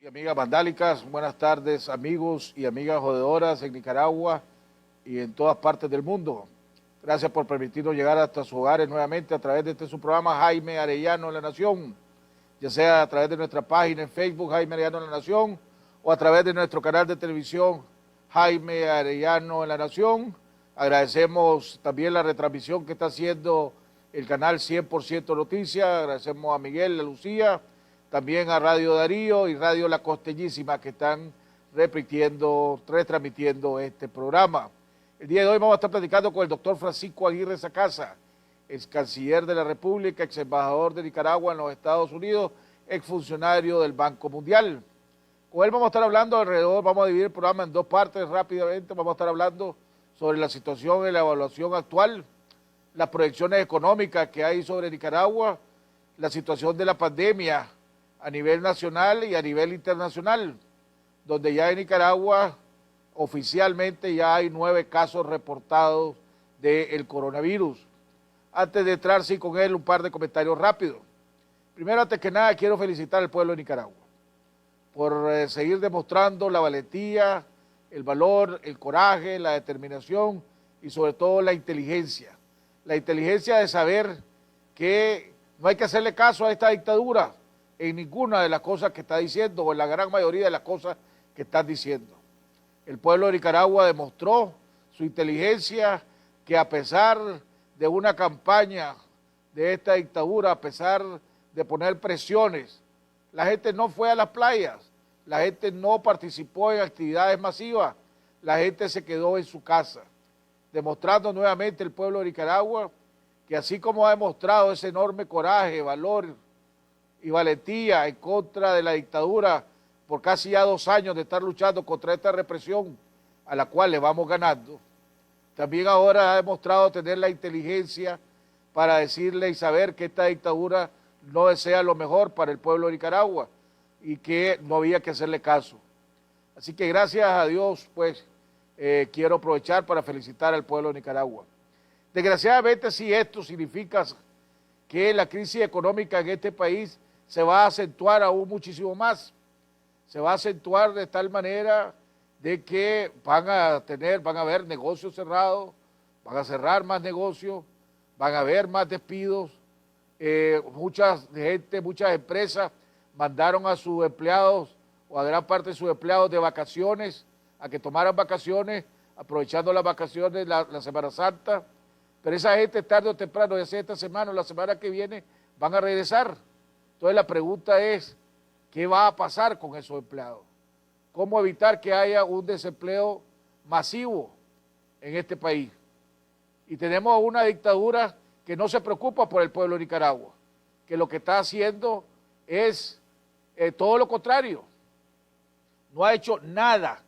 y amigas vandálicas, buenas tardes amigos y amigas jodedoras en Nicaragua y en todas partes del mundo. Gracias por permitirnos llegar hasta sus hogares nuevamente a través de este su programa Jaime Arellano en la Nación, ya sea a través de nuestra página en Facebook Jaime Arellano en la Nación o a través de nuestro canal de televisión Jaime Arellano en la Nación. Agradecemos también la retransmisión que está haciendo el canal 100% Noticias, agradecemos a Miguel, a Lucía, también a Radio Darío y Radio La Costeñísima que están retransmitiendo este programa. El día de hoy vamos a estar platicando con el doctor Francisco Aguirre Sacasa, ex canciller de la República, ex embajador de Nicaragua en los Estados Unidos, ex funcionario del Banco Mundial. Con él vamos a estar hablando vamos a dividir el programa en dos partes rápidamente, vamos a estar hablando sobre la situación y la evaluación actual, las proyecciones económicas que hay sobre Nicaragua, la situación de la pandemia a nivel nacional y a nivel internacional, donde ya en Nicaragua oficialmente ya hay 9 casos reportados del coronavirus. Antes de entrar sí con él un par de comentarios rápidos. Primero, antes que nada, quiero felicitar al pueblo de Nicaragua por seguir demostrando la valentía, el valor, el coraje, la determinación y sobre todo la inteligencia. La inteligencia de saber que no hay que hacerle caso a esta dictadura en ninguna de las cosas que está diciendo o en la gran mayoría de las cosas que están diciendo. El pueblo de Nicaragua demostró su inteligencia que a pesar de una campaña de esta dictadura, a pesar de poner presiones, la gente no fue a las playas, la gente no participó en actividades masivas, la gente se quedó en su casa, demostrando nuevamente el pueblo de Nicaragua que así como ha demostrado ese enorme coraje, valor y valentía en contra de la dictadura por casi ya 2 años de estar luchando contra esta represión a la cual le vamos ganando, también ahora ha demostrado tener la inteligencia para decirle y saber que esta dictadura no desea lo mejor para el pueblo de Nicaragua y que no había que hacerle caso. Así que gracias a Dios, pues, quiero aprovechar para felicitar al pueblo de Nicaragua. Desgraciadamente, sí, esto significa que la crisis económica en este país se va a acentuar aún muchísimo más. Se va a acentuar de tal manera de que van a haber negocios cerrados, van a cerrar más negocios, van a haber más despidos. Muchas empresas mandaron a sus empleados o a gran parte de sus empleados de vacaciones, a que tomaran vacaciones, aprovechando las vacaciones, la Semana Santa, pero esa gente tarde o temprano, ya sea esta semana o la semana que viene, van a regresar. Entonces la pregunta es, ¿qué va a pasar con esos empleados? ¿Cómo evitar que haya un desempleo masivo en este país? Y tenemos una dictadura que no se preocupa por el pueblo de Nicaragua, que lo que está haciendo es todo lo contrario. No ha hecho nada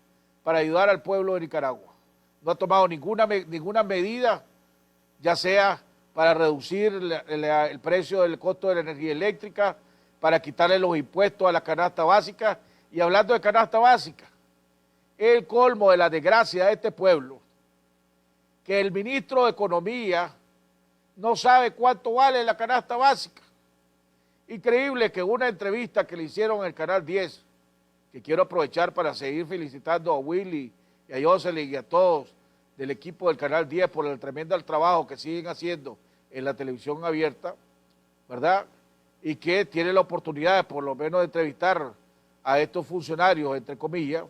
para ayudar al pueblo de Nicaragua. No ha tomado ninguna medida, ya sea para reducir el precio del costo de la energía eléctrica, para quitarle los impuestos a la canasta básica. Y hablando de canasta básica, el colmo de la desgracia de este pueblo, que el ministro de Economía no sabe cuánto vale la canasta básica. Increíble que una entrevista que le hicieron en el Canal 10, que quiero aprovechar para seguir felicitando a Willy y a Jocelyn y a todos del equipo del Canal 10 por el tremendo trabajo que siguen haciendo en la televisión abierta, ¿verdad? Y que tiene la oportunidad de por lo menos de entrevistar a estos funcionarios, entre comillas,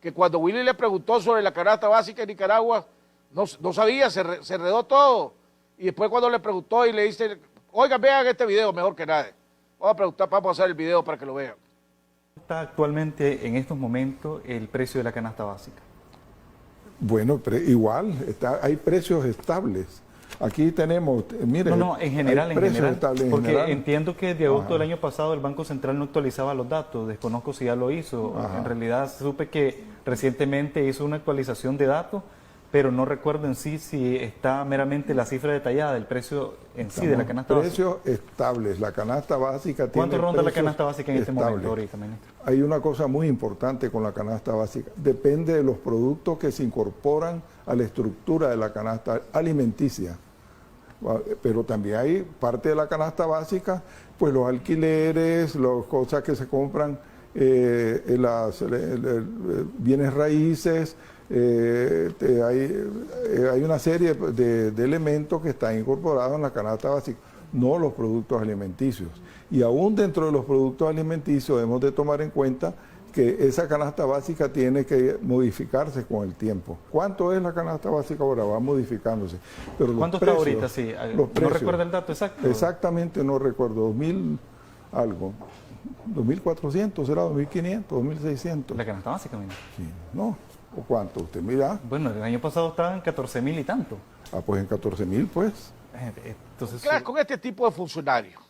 que cuando Willy le preguntó sobre la canasta básica en Nicaragua, no sabía, se enredó todo. Y después cuando le preguntó y le dice, oigan, vean este video mejor que nadie. Vamos a hacer el video para que lo vean. ¿Está actualmente en estos momentos el precio de la canasta básica? Bueno, igual, hay precios estables. Aquí tenemos, mire, en general, porque general. entiendo que de agosto del año pasado el Banco Central no actualizaba los datos, desconozco si ya lo hizo. En realidad supe que recientemente hizo una actualización de datos, pero no recuerdo en sí si está meramente la cifra detallada del precio en sí de la canasta básica. Precios estables, la canasta básica tiene ¿Cuánto ronda la canasta básica en este momento ahorita, ministro? Hay una cosa muy importante con la canasta básica, depende de los productos que se incorporan a la estructura de la canasta alimenticia. Pero también hay parte de la canasta básica, pues los alquileres, las cosas que se compran bienes raíces, hay una serie de elementos que están incorporados en la canasta básica, no los productos alimenticios. Y aún dentro de los productos alimenticios debemos de tomar en cuenta que esa canasta básica tiene que modificarse con el tiempo. ¿Cuánto es la canasta básica ahora? Va modificándose. Pero ¿cuánto está ahorita? Sí. ¿No recuerda el dato exacto? Exactamente no recuerdo, 2000 algo. 2.400, será 2.500, 2.600. ¿La canasta básica, mira? Sí, no. ¿O cuánto? Usted mira. Bueno, el año pasado estaba en 14.000 y tanto. Ah, pues en 14.000, pues. Entonces, claro, con este tipo de funcionarios,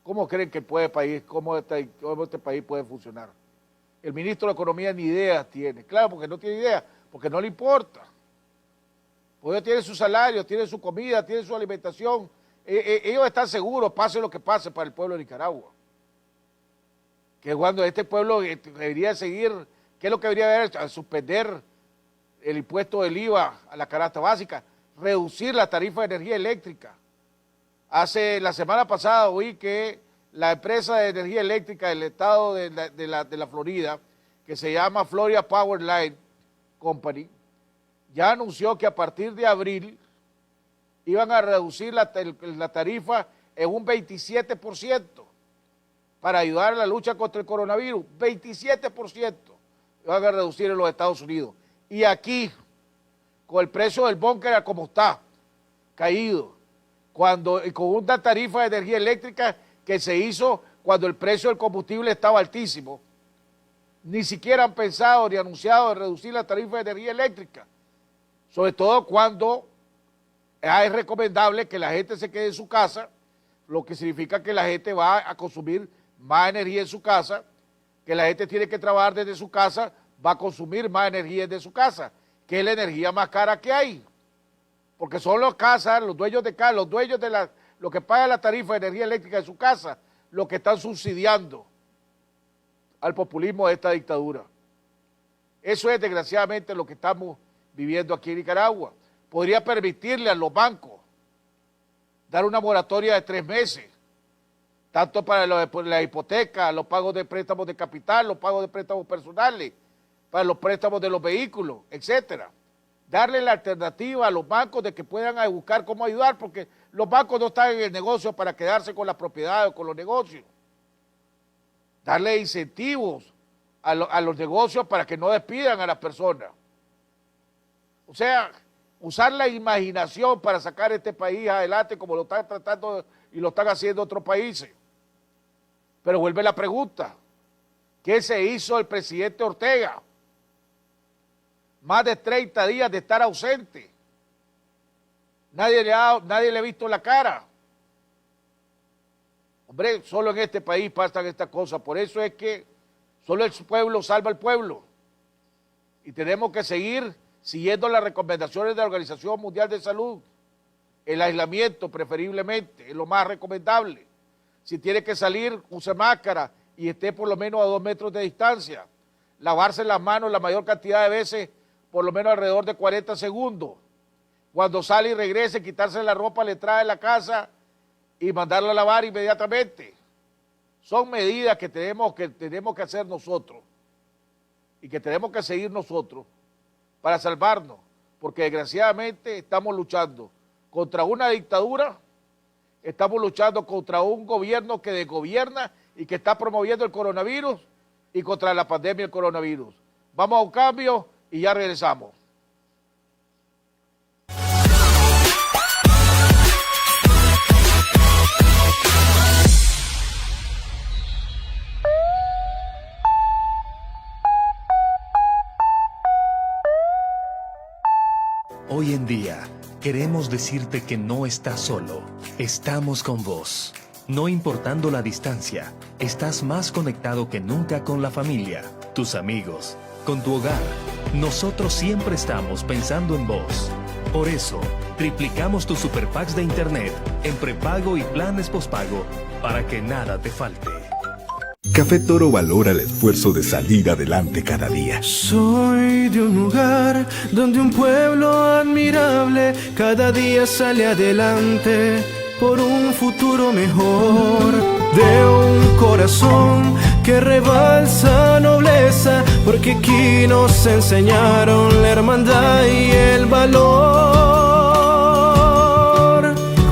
¿cómo creen que cómo este país puede funcionar? El ministro de Economía ni ideas tiene. Claro, porque no tiene ideas, porque no le importa. Porque ellos tienen su salario, tienen su comida, tienen su alimentación. Ellos están seguros, pase lo que pase, para el pueblo de Nicaragua. Que cuando este pueblo debería seguir, ¿qué es lo que debería haber? Suspender el impuesto del IVA a la canasta básica, reducir la tarifa de energía eléctrica. La semana pasada oí que la empresa de energía eléctrica del estado de la Florida, que se llama Florida Power Line Company, ya anunció que a partir de abril iban a reducir la tarifa en un 27% para ayudar a la lucha contra el coronavirus. 27% van a reducir en los Estados Unidos. Y aquí, con el precio del búnker como está, caído, con una tarifa de energía eléctrica que se hizo cuando el precio del combustible estaba altísimo, ni siquiera han pensado ni anunciado de reducir la tarifa de energía eléctrica, sobre todo cuando es recomendable que la gente se quede en su casa, lo que significa que la gente va a consumir más energía en su casa, que la gente tiene que trabajar desde su casa, va a consumir más energía desde su casa, que es la energía más cara que hay. Porque son las casas, los dueños de casa, los dueños de los que pagan la tarifa de energía eléctrica de su casa, los que están subsidiando al populismo de esta dictadura. Eso es desgraciadamente lo que estamos viviendo aquí en Nicaragua. Podría permitirle a los bancos dar una moratoria de 3 meses, tanto para la hipoteca, los pagos de préstamos de capital, los pagos de préstamos personales, para los préstamos de los vehículos, etcétera. Darle la alternativa a los bancos de que puedan buscar cómo ayudar, porque los bancos no están en el negocio para quedarse con las propiedades o con los negocios. Darle incentivos a los negocios para que no despidan a las personas. O sea, usar la imaginación para sacar este país adelante como lo están tratando y lo están haciendo otros países. Pero vuelve la pregunta, ¿qué se hizo el presidente Ortega? Más de 30 días de estar ausente. Nadie le ha visto la cara. Hombre, solo en este país pasan estas cosas. Por eso es que solo el pueblo salva al pueblo. Y tenemos que seguir siguiendo las recomendaciones de la Organización Mundial de Salud. El aislamiento preferiblemente es lo más recomendable. Si tiene que salir, use máscara y esté por lo menos a 2 metros de distancia. Lavarse las manos la mayor cantidad de veces, por lo menos alrededor de 40 segundos. Cuando sale y regrese, quitarse la ropa, le trae a la casa y mandarla a lavar inmediatamente. Son medidas que tenemos que hacer nosotros y que tenemos que seguir nosotros para salvarnos, porque desgraciadamente estamos luchando contra una dictadura, estamos luchando contra un gobierno que desgobierna y que está promoviendo el coronavirus y contra la pandemia del coronavirus. Vamos a un cambio y ya regresamos. Hoy en día, queremos decirte que no estás solo. Estamos con vos. No importando la distancia, estás más conectado que nunca con la familia, tus amigos, con tu hogar. Nosotros siempre estamos pensando en vos. Por eso, triplicamos tus superpacks de internet en prepago y planes pospago para que nada te falte. Café Toro valora el esfuerzo de salir adelante cada día. Soy de un lugar donde un pueblo admirable cada día sale adelante por un futuro mejor. De un corazón que rebalsa nobleza, porque aquí nos enseñaron la hermandad y el valor.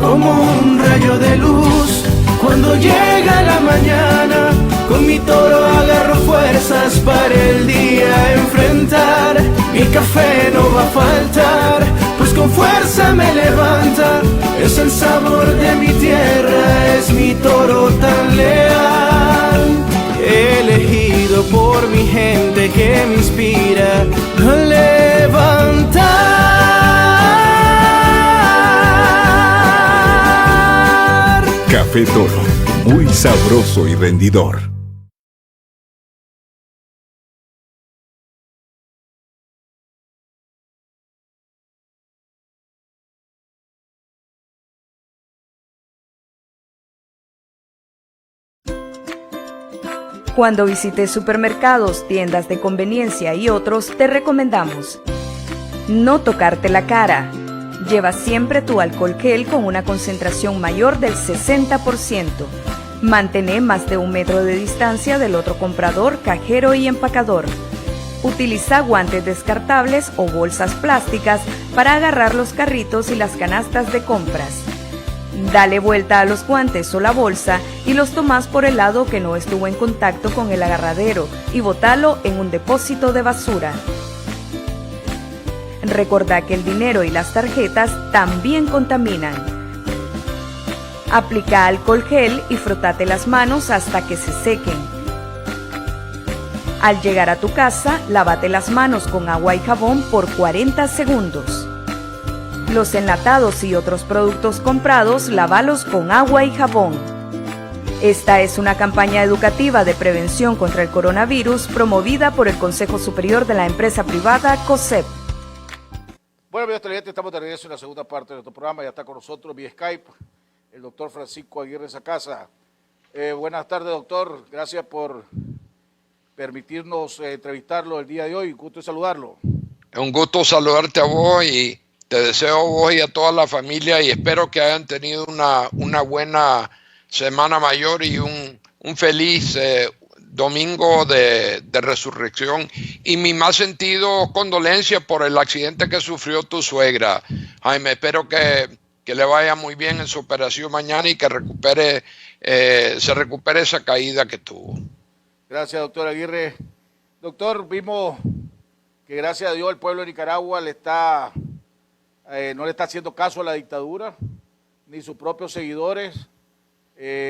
Como un rayo de luz, cuando llega la mañana, con mi toro agarro fuerzas para el día enfrentar. Mi café no va a faltar, pues con fuerza me levanta. Es el sabor de mi tierra, es mi toro tan leal. Elegido por mi gente que me inspira a levantar. Café Toro, muy sabroso y rendidor. Cuando visites supermercados, tiendas de conveniencia y otros, te recomendamos no tocarte la cara. Lleva siempre tu alcohol gel con una concentración mayor del 60%. Mantén más de 1 metro de distancia del otro comprador, cajero y empacador. Utiliza guantes descartables o bolsas plásticas para agarrar los carritos y las canastas de compras. Dale vuelta a los guantes o la bolsa y los tomás por el lado que no estuvo en contacto con el agarradero y botalo en un depósito de basura. Recordá que el dinero y las tarjetas también contaminan. Aplica alcohol gel y frótate las manos hasta que se sequen. Al llegar a tu casa, lávate las manos con agua y jabón por 40 segundos. Los enlatados y otros productos comprados, lávalos con agua y jabón. Esta es una campaña educativa de prevención contra el coronavirus promovida por el Consejo Superior de la Empresa Privada, COSEP. Bueno, amigos televidentes, estamos de regreso en la segunda parte de nuestro programa. Ya está con nosotros vía Skype el doctor Francisco Aguirre Sacasa. Buenas tardes, doctor. Gracias por permitirnos entrevistarlo el día de hoy. Gusto de saludarlo. Es un gusto saludarte a vos y te deseo a vos y a toda la familia y espero que hayan tenido una buena Semana Mayor y un feliz domingo de resurrección. Y mi más sentido condolencia por el accidente que sufrió tu suegra, Jaime. Espero que le vaya muy bien en su operación mañana y que se recupere esa caída que tuvo. Gracias, doctor Aguirre. Doctor, vimos que gracias a Dios el pueblo de Nicaragua no le está haciendo caso a la dictadura, ni sus propios seguidores.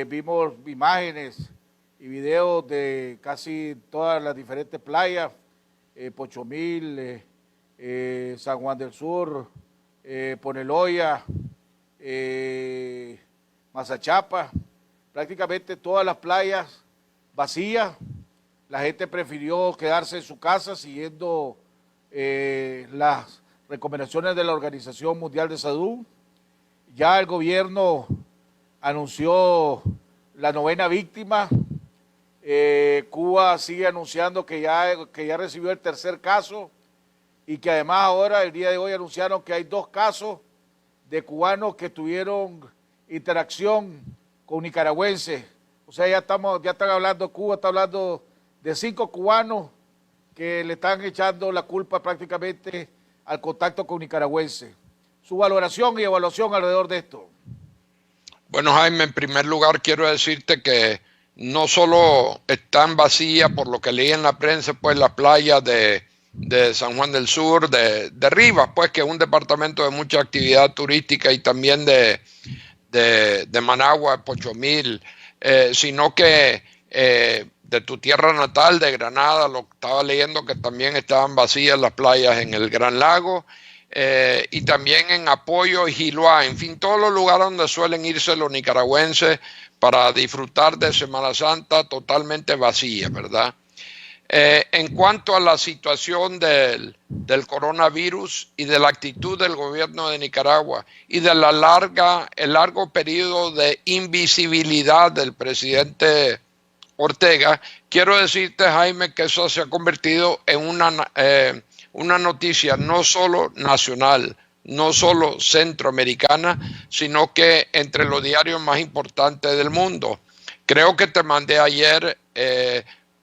Vimos imágenes y videos de casi todas las diferentes playas, Pochomil, San Juan del Sur, Poneloya, Mazachapa, prácticamente todas las playas vacías. La gente prefirió quedarse en su casa siguiendo las recomendaciones de la Organización Mundial de Salud. Ya el gobierno anunció la 9ª víctima. Cuba sigue anunciando que ya recibió el 3er caso y que además ahora, el día de hoy, anunciaron que hay 2 casos de cubanos que tuvieron interacción con nicaragüenses. O sea, ya están hablando, Cuba está hablando de 5 cubanos que le están echando la culpa prácticamente al contacto con nicaragüenses. Su valoración y evaluación alrededor de esto. Bueno, Jaime, en primer lugar quiero decirte que no solo están vacías, por lo que leí en la prensa, pues las playas de San Juan del Sur, de Rivas, pues que es un departamento de mucha actividad turística, y también de Managua, de Pochomil, sino que de tu tierra natal, de Granada, lo estaba leyendo que también estaban vacías las playas en el Gran Lago, y también en Apoyo y Giloá, en fin, todos los lugares donde suelen irse los nicaragüenses para disfrutar de Semana Santa, totalmente vacías, ¿verdad? En cuanto a la situación del coronavirus y de la actitud del gobierno de Nicaragua y de el largo periodo de invisibilidad del presidente Ortega, quiero decirte, Jaime, que eso se ha convertido en una noticia no solo nacional, no solo centroamericana, sino que entre los diarios más importantes del mundo. Creo que te mandé ayer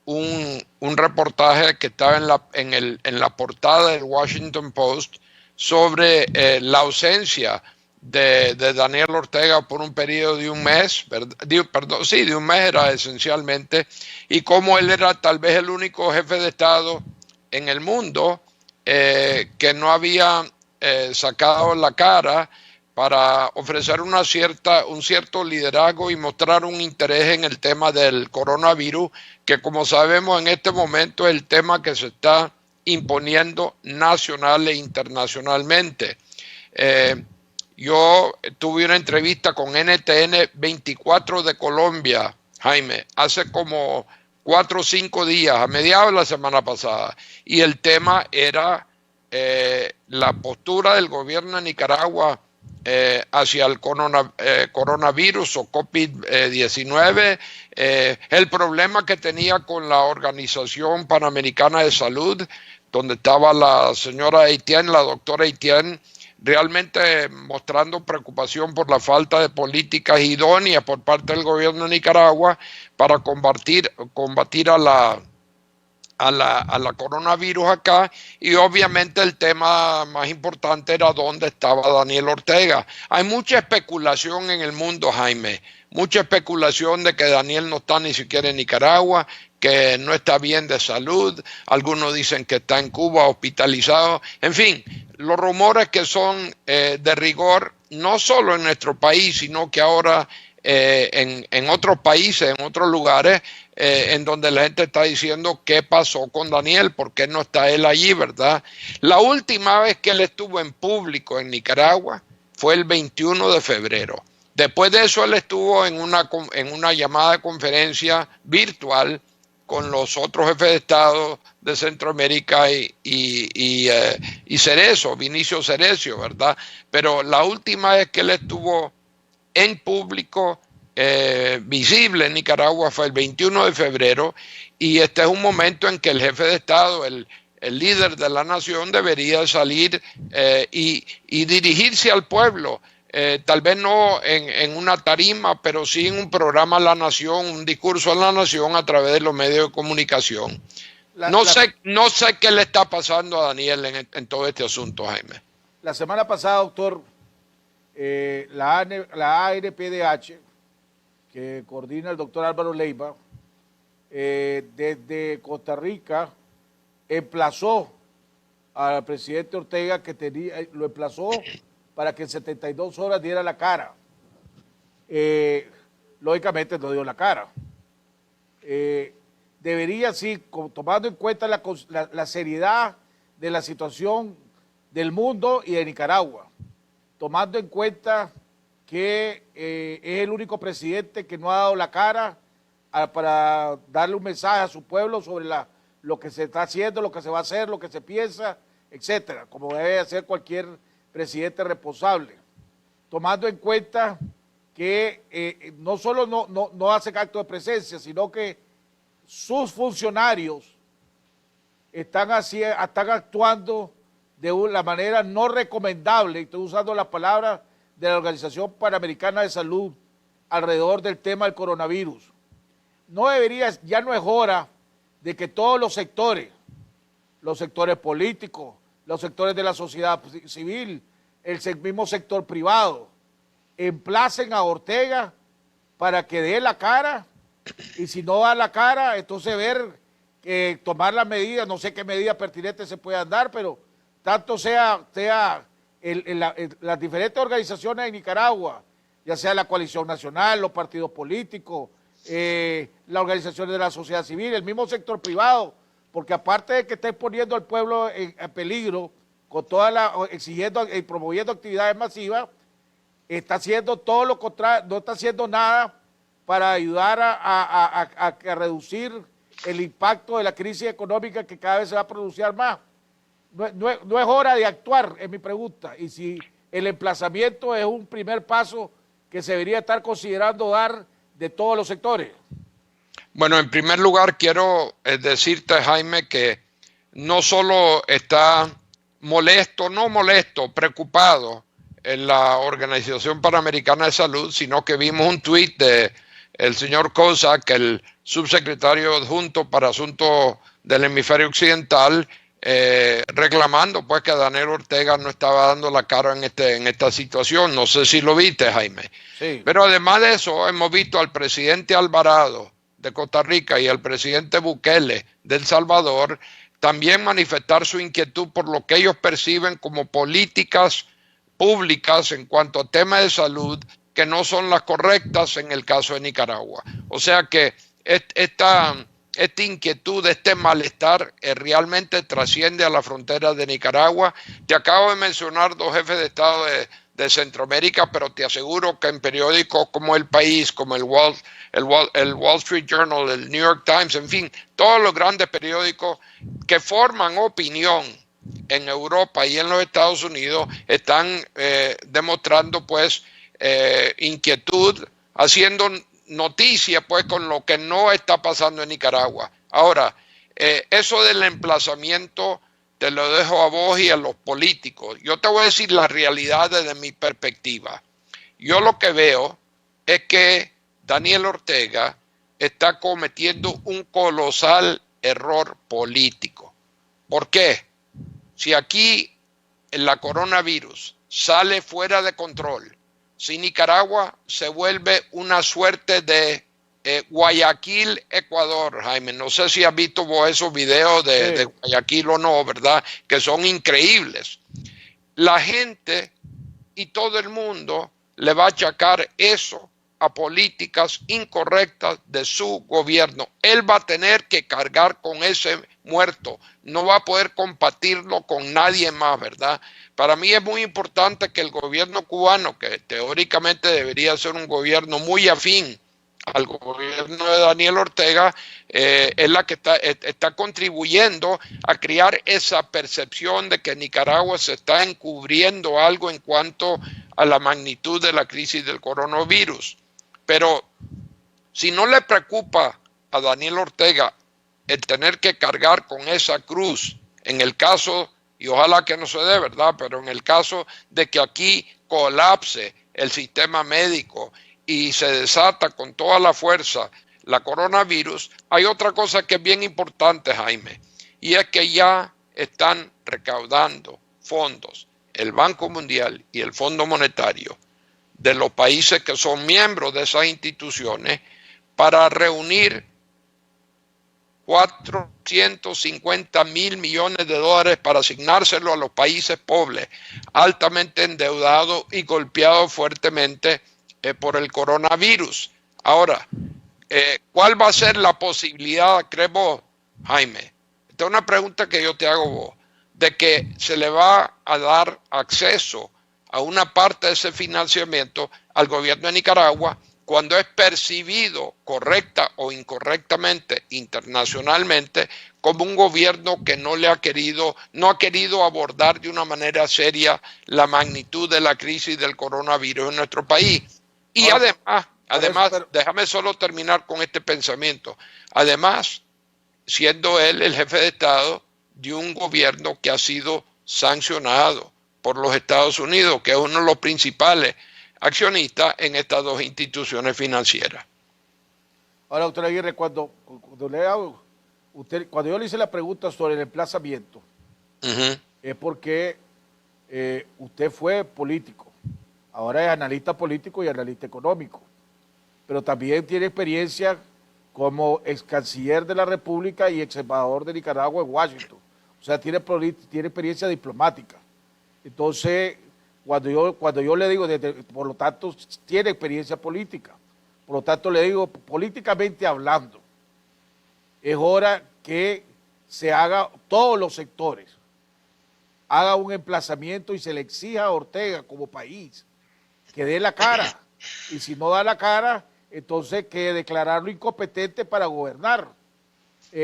un reportaje que estaba en la portada del Washington Post sobre la ausencia de Daniel Ortega por un periodo de un mes, de un mes era esencialmente, y cómo él era tal vez el único jefe de Estado en el mundo que no había sacado la cara para ofrecer un cierto liderazgo y mostrar un interés en el tema del coronavirus, que como sabemos en este momento es el tema que se está imponiendo nacional e internacionalmente. Yo tuve una entrevista con NTN 24 de Colombia, Jaime, hace como 4 o 5 días, a mediados de la semana pasada, y el tema era la postura del gobierno de Nicaragua hacia el coronavirus o COVID-19, el problema que tenía con la Organización Panamericana de Salud, donde estaba la señora Etienne, la doctora Etienne, realmente mostrando preocupación por la falta de políticas idóneas por parte del gobierno de Nicaragua para combatir a la coronavirus acá, y obviamente el tema más importante era dónde estaba Daniel Ortega. Hay mucha especulación en el mundo, Jaime, mucha especulación de que Daniel no está ni siquiera en Nicaragua, que no está bien de salud, algunos dicen que está en Cuba hospitalizado, en fin, los rumores que son de rigor, no solo en nuestro país, sino que ahora en otros países, en otros lugares, en donde la gente está diciendo qué pasó con Daniel, por qué no está él allí, ¿verdad? La última vez que él estuvo en público en Nicaragua fue el 21 de febrero. Después de eso él estuvo en una llamada de conferencia virtual con los otros jefes de Estado de Centroamérica y Cerezo, Vinicio Cerezo, ¿verdad? Pero la última vez que él estuvo en público visible en Nicaragua fue el 21 de febrero, y este es un momento en que el jefe de Estado, el líder de la nación, debería salir y dirigirse al pueblo. Tal vez no en una tarima, pero sí en un programa a la nación, un discurso a la nación a través de los medios de comunicación. No sé qué le está pasando a Daniel en todo este asunto, Jaime. La semana pasada, doctor, la ANPDH, que coordina el doctor Álvaro Leiva, desde Costa Rica, emplazó al presidente Ortega, lo emplazó para que en 72 horas diera la cara. Lógicamente no dio la cara. Debería, sí, tomando en cuenta la seriedad de la situación del mundo y de Nicaragua, tomando en cuenta que es el único presidente que no ha dado la cara para darle un mensaje a su pueblo sobre lo que se está haciendo, lo que se va a hacer, lo que se piensa, etcétera, como debe hacer cualquier presidente responsable, tomando en cuenta que no solo no hace acto de presencia, sino que sus funcionarios están actuando de una manera no recomendable, y estoy usando la palabra de la Organización Panamericana de Salud alrededor del tema del coronavirus. Ya no es hora de que todos los sectores políticos, los sectores de la sociedad civil, el mismo sector privado, emplacen a Ortega para que dé la cara, y si no da la cara, entonces tomar las medidas, no sé qué medidas pertinentes se puedan dar, pero tanto sea las diferentes organizaciones de Nicaragua, ya sea la coalición nacional, los partidos políticos, las organizaciones de la sociedad civil, el mismo sector privado, porque aparte de que está poniendo al pueblo en peligro, con exigiendo y promoviendo actividades masivas, está haciendo todo lo contrario, no está haciendo nada para ayudar a reducir el impacto de la crisis económica que cada vez se va a pronunciar más. No es hora de actuar, es mi pregunta, y si el emplazamiento es un primer paso que se debería estar considerando dar de todos los sectores. Bueno, en primer lugar quiero decirte, Jaime, que no solo está preocupado en la Organización Panamericana de Salud, sino que vimos un tuit de el señor Kozak, el subsecretario adjunto para asuntos del hemisferio occidental, reclamando pues que Daniel Ortega no estaba dando la cara en esta situación. No sé si lo viste, Jaime. Sí. Pero además de eso, hemos visto al presidente Alvarado de Costa Rica y al presidente Bukele de El Salvador también manifestar su inquietud por lo que ellos perciben como políticas públicas en cuanto a temas de salud que no son las correctas en el caso de Nicaragua. O sea que esta inquietud, este malestar realmente trasciende a la frontera de Nicaragua. Te acabo de mencionar 2 jefes de Estado de Centroamérica, pero te aseguro que en periódicos como El País, como el Wall Street Journal, el New York Times, en fin, todos los grandes periódicos que forman opinión en Europa y en los Estados Unidos están demostrando pues inquietud, haciendo noticia pues con lo que no está pasando en Nicaragua. Ahora, eso del emplazamiento te lo dejo a vos y a los políticos. Yo te voy a decir la realidad desde mi perspectiva. Yo lo que veo es que Daniel Ortega está cometiendo un colosal error político. ¿Por qué? Si aquí la coronavirus sale fuera de control, si Nicaragua se vuelve una suerte de Guayaquil, Ecuador, Jaime, no sé si has visto vos esos videos de Guayaquil o no, ¿verdad? Que son increíbles. La gente y todo el mundo le va a achacar eso a políticas incorrectas de su gobierno. Él va a tener que cargar con ese muerto, no va a poder compartirlo con nadie más, ¿verdad? Para mí es muy importante que el gobierno cubano, que teóricamente debería ser un gobierno muy afín al gobierno de Daniel Ortega, es la que está contribuyendo a crear esa percepción de que Nicaragua se está encubriendo algo en cuanto a la magnitud de la crisis del coronavirus. Pero si no le preocupa a Daniel Ortega el tener que cargar con esa cruz, en el caso, y ojalá que no se dé, ¿verdad? Pero en el caso de que aquí colapse el sistema médico y se desata con toda la fuerza la coronavirus, hay otra cosa que es bien importante, Jaime, y es que ya están recaudando fondos el Banco Mundial y el Fondo Monetario de los países que son miembros de esas instituciones para reunir 450 mil millones de dólares para asignárselo a los países pobres, altamente endeudados y golpeados fuertemente por el coronavirus. Ahora, ¿cuál va a ser la posibilidad, crees vos, Jaime? Esta es una pregunta que yo te hago vos, de que se le va a dar acceso a una parte de ese financiamiento al gobierno de Nicaragua cuando es percibido correcta o incorrectamente internacionalmente como un gobierno que no ha querido abordar de una manera seria la magnitud de la crisis del coronavirus en nuestro país. Y además, déjame solo terminar con este pensamiento. Además, siendo él el jefe de Estado de un gobierno que ha sido sancionado por los Estados Unidos, que es uno de los principales accionistas en estas 2 instituciones financieras. Ahora, doctor Aguirre, cuando yo le hice la pregunta sobre el emplazamiento, es porque usted fue político, ahora es analista político y analista económico, pero también tiene experiencia como ex canciller de la República y ex embajador de Nicaragua en Washington. O sea, tiene experiencia diplomática. Entonces, cuando yo le digo, por lo tanto, tiene experiencia política. Por lo tanto, le digo, políticamente hablando, es hora que se haga, todos los sectores, haga un emplazamiento y se le exija a Ortega como país que dé la cara. Y si no da la cara, entonces que declararlo incompetente para gobernar.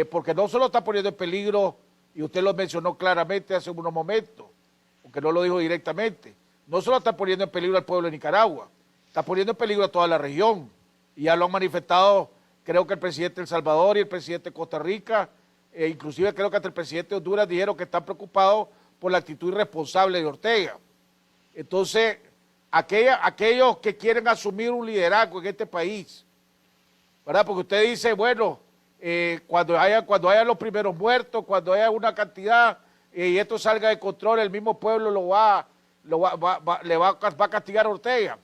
Porque no solo está poniendo en peligro, y usted lo mencionó claramente hace unos momentos, aunque no lo dijo directamente, no solo está poniendo en peligro al pueblo de Nicaragua, está poniendo en peligro a toda la región. Y ya lo han manifestado, creo que el presidente de El Salvador y el presidente de Costa Rica, inclusive creo que hasta el presidente de Honduras dijeron que están preocupados por la actitud irresponsable de Ortega. Entonces, aquellos que quieren asumir un liderazgo en este país ¿verdad? Porque usted dice, bueno, cuando haya los primeros muertos, cuando haya una cantidad y esto salga de control, el mismo pueblo va a castigar a Ortega.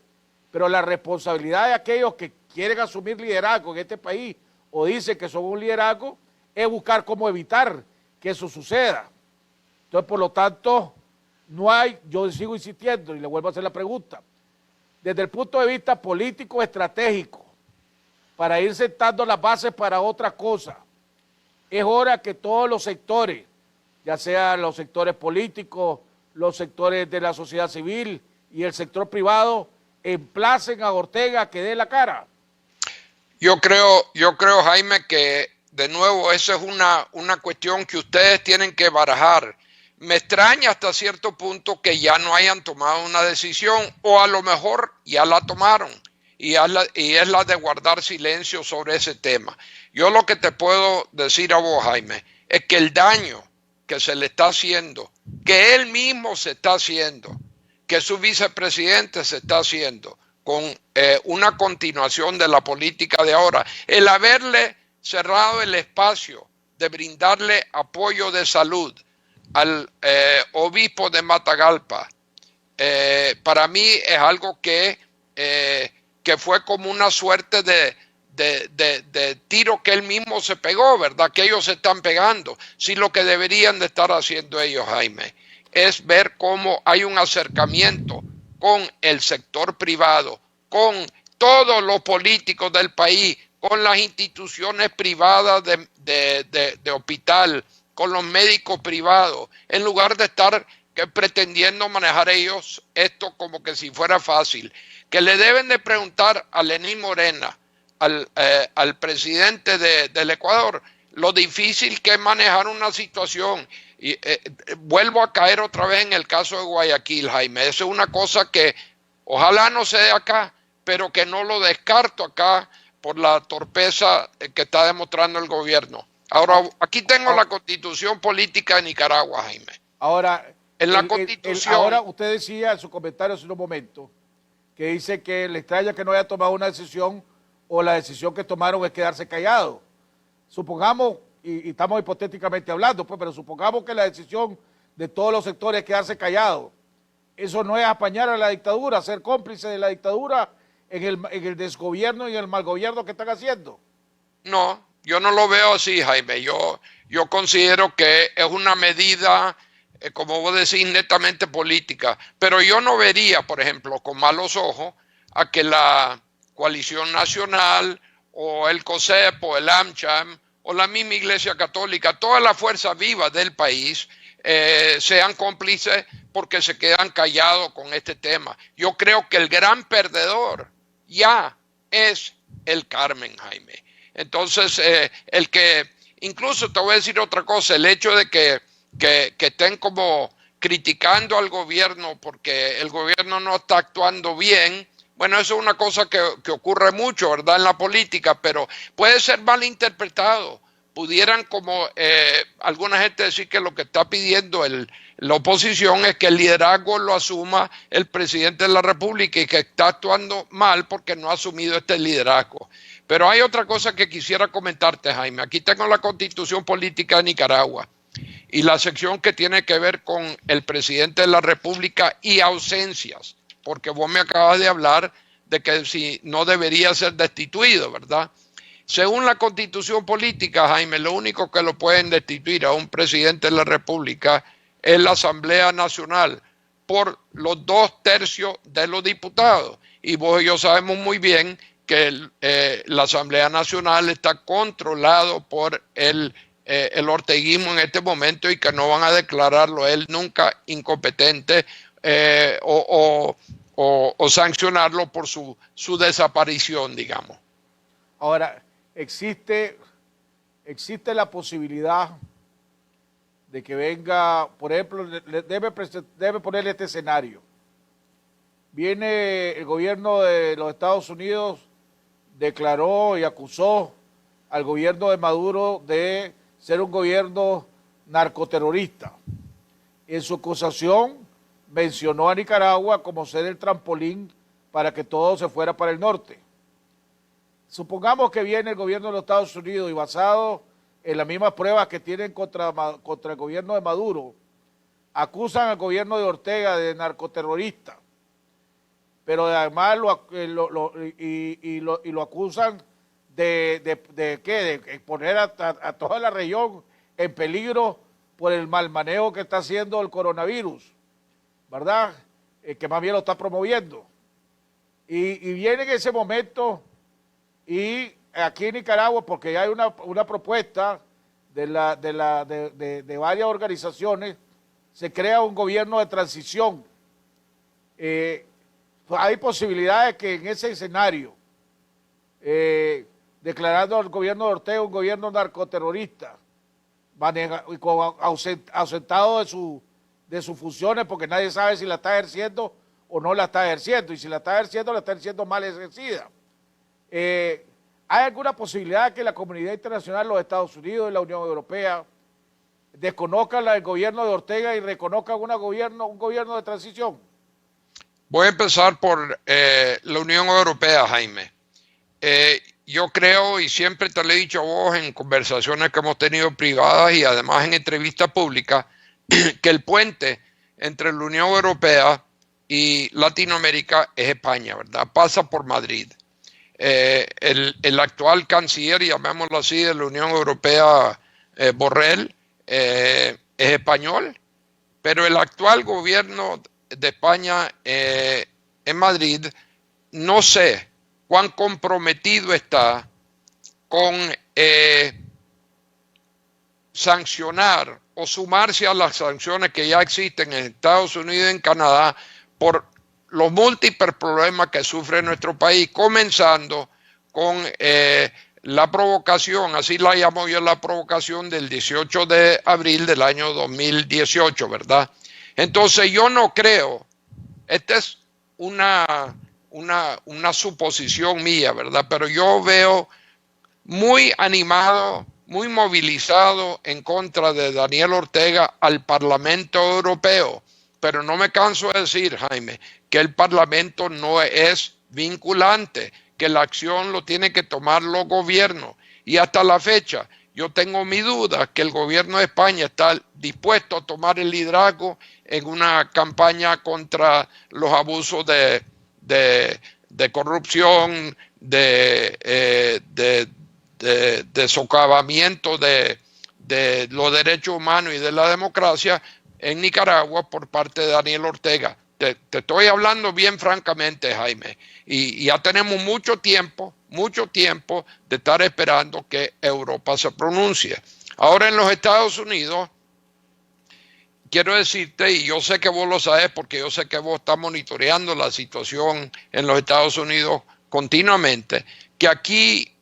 Pero la responsabilidad de aquellos que quieren asumir liderazgo en este país o dicen que son un liderazgo es buscar cómo evitar que eso suceda. Entonces, por lo tanto, no hay, yo sigo insistiendo y le vuelvo a hacer la pregunta, desde el punto de vista político estratégico, para ir sentando las bases para otra cosa, es hora que todos los sectores, ya sean los sectores políticos, los sectores de la sociedad civil y el sector privado, emplacen a Ortega a que dé la cara. Yo creo, Jaime, que de nuevo esa es una cuestión que ustedes tienen que barajar. Me extraña hasta cierto punto que ya no hayan tomado una decisión, o a lo mejor ya la tomaron, y es la de guardar silencio sobre ese tema. Yo lo que te puedo decir a vos, Jaime, es que el daño que se le está haciendo, que él mismo se está haciendo, que su vicepresidente se está haciendo, con una continuación de la política de ahora, el haberle cerrado el espacio de brindarle apoyo de salud al obispo de Matagalpa, para mí es algo que fue como una suerte de tiro que él mismo se pegó, ¿verdad? Que ellos se están pegando. Sí, lo que deberían de estar haciendo ellos, Jaime, es ver cómo hay un acercamiento con el sector privado, con todos los políticos del país, con las instituciones privadas de hospital, con los médicos privados, en lugar de estar pretendiendo manejar ellos esto como que si fuera fácil. Que le deben de preguntar a Lenín Moreno, al presidente del Ecuador, lo difícil que es manejar una situación. Y vuelvo a caer otra vez en el caso de Guayaquil, Jaime. Eso es una cosa que ojalá no se dé acá, pero que no lo descarto acá por la torpeza que está demostrando el gobierno. Ahora, aquí tengo la Constitución Política de Nicaragua, Jaime. Ahora, en la Constitución... ahora usted decía en su comentario hace un momento que dice que le extraña que no haya tomado una decisión, o la decisión que tomaron es quedarse callado. Supongamos, y estamos hipotéticamente hablando, pues, pero supongamos que la decisión de todos los sectores es quedarse callado. Eso no es apañar a la dictadura, ser cómplice de la dictadura en el desgobierno y en el malgobierno que están haciendo. No, yo no lo veo así, Jaime. Yo considero que es una medida, como vos decís, netamente política. Pero yo no vería, por ejemplo, con malos ojos a que la Coalición Nacional o el COSEP o el AmCham o la misma Iglesia Católica, todas las fuerzas vivas del país sean cómplices porque se quedan callados con este tema. Yo creo que el gran perdedor ya es el Carmen, Jaime. Entonces, el que, incluso te voy a decir otra cosa, el hecho de que estén como criticando al gobierno porque el gobierno no está actuando bien, bueno, eso es una cosa que ocurre mucho, ¿verdad?, en la política, pero puede ser malinterpretado. Pudieran, como alguna gente, decir que lo que está pidiendo la oposición es que el liderazgo lo asuma el presidente de la República y que está actuando mal porque no ha asumido este liderazgo. Pero hay otra cosa que quisiera comentarte, Jaime. Aquí tengo la Constitución Política de Nicaragua y la sección que tiene que ver con el presidente de la República y ausencias, porque vos me acabas de hablar de que si no debería ser destituido, ¿verdad? Según la Constitución Política, Jaime, lo único que lo pueden destituir a un presidente de la República es la Asamblea Nacional por los 2/3 de los diputados. Y vos y yo sabemos muy bien que la Asamblea Nacional está controlado por el orteguismo en este momento y que no van a declararlo él nunca incompetente o sancionarlo por su desaparición, digamos. Ahora, existe la posibilidad de que venga, por ejemplo, debe ponerle este escenario. Viene el gobierno de los Estados Unidos, declaró y acusó al gobierno de Maduro de ser un gobierno narcoterrorista. En su acusación mencionó a Nicaragua como ser el trampolín para que todo se fuera para el norte. supongamos que viene el gobierno de los Estados Unidos y basado en las mismas pruebas que tienen contra el gobierno de Maduro, acusan al gobierno de Ortega de narcoterrorista, pero además lo acusan de poner a toda la región en peligro por el mal manejo que está haciendo el coronavirus, ¿verdad? Que más bien lo está promoviendo. Y viene en ese momento, y aquí en Nicaragua, porque hay una propuesta de varias organizaciones, se crea un gobierno de transición. Hay posibilidades que en ese escenario, declarando al gobierno de Ortega un gobierno narcoterrorista, ausentado de sus funciones, porque nadie sabe si la está ejerciendo o no la está ejerciendo, y si la está ejerciendo mal ejercida. ¿Hay alguna posibilidad que la comunidad internacional, los Estados Unidos y la Unión Europea desconozcan el gobierno de Ortega y reconozcan un gobierno de transición? Voy a empezar por la Unión Europea, Jaime. Yo creo, y siempre te lo he dicho a vos en conversaciones que hemos tenido privadas y además en entrevistas públicas, que el puente entre la Unión Europea y Latinoamérica es España, ¿verdad? Pasa por Madrid. El actual canciller, llamémoslo así, de la Unión Europea, Borrell, es español, pero el actual gobierno de España en Madrid, no sé cuán comprometido está con sancionar o sumarse a las sanciones que ya existen en Estados Unidos y en Canadá por los múltiples problemas que sufre nuestro país, comenzando con la provocación, así la llamo yo, la provocación del 18 de abril del año 2018, ¿verdad? Entonces yo no creo, esta es una suposición mía, ¿verdad? Pero yo veo muy animado, muy movilizado en contra de Daniel Ortega al Parlamento Europeo. Pero no me canso de decir, Jaime, que el Parlamento no es vinculante, que la acción lo tiene que tomar los gobiernos. Y hasta la fecha, yo tengo mi duda que el gobierno de España está dispuesto a tomar el liderazgo en una campaña contra los abusos de corrupción, de socavamiento de los derechos humanos y de la democracia en Nicaragua por parte de Daniel Ortega. Te estoy hablando bien francamente, Jaime, y ya tenemos mucho tiempo de estar esperando que Europa se pronuncie. Ahora en los Estados Unidos, quiero decirte, y yo sé que vos lo sabes porque yo sé que vos estás monitoreando la situación en los Estados Unidos continuamente, que aquí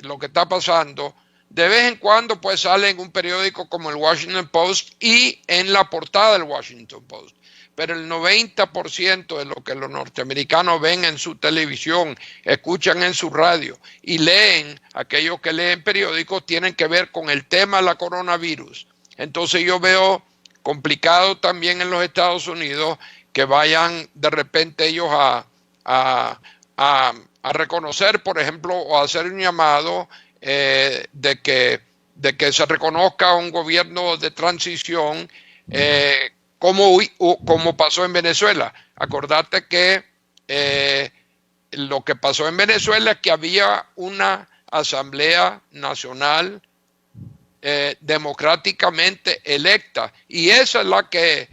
lo que está pasando, de vez en cuando pues sale en un periódico como el Washington Post y en la portada del Washington Post. Pero el 90% de lo que los norteamericanos ven en su televisión, escuchan en su radio y leen, aquellos que leen periódicos, tienen que ver con el tema de la coronavirus. Entonces yo veo complicado también en los Estados Unidos que vayan de repente ellos a reconocer, por ejemplo, o a hacer un llamado de que se reconozca un gobierno de transición como pasó en Venezuela. Acordate que lo que pasó en Venezuela es que había una Asamblea Nacional democráticamente electa y esa es la que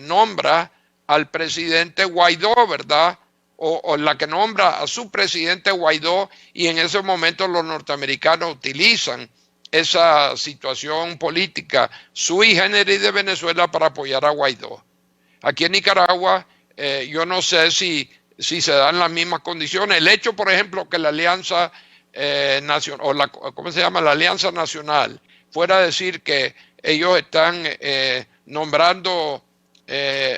nombra al presidente Guaidó, ¿verdad? O la que nombra a su presidente Guaidó, y en ese momento los norteamericanos utilizan esa situación política sui generis de Venezuela para apoyar a Guaidó. Aquí en Nicaragua yo no sé si se dan las mismas condiciones. El hecho, por ejemplo, que la Alianza Nacional, o la Alianza Nacional, fuera a decir que ellos están nombrando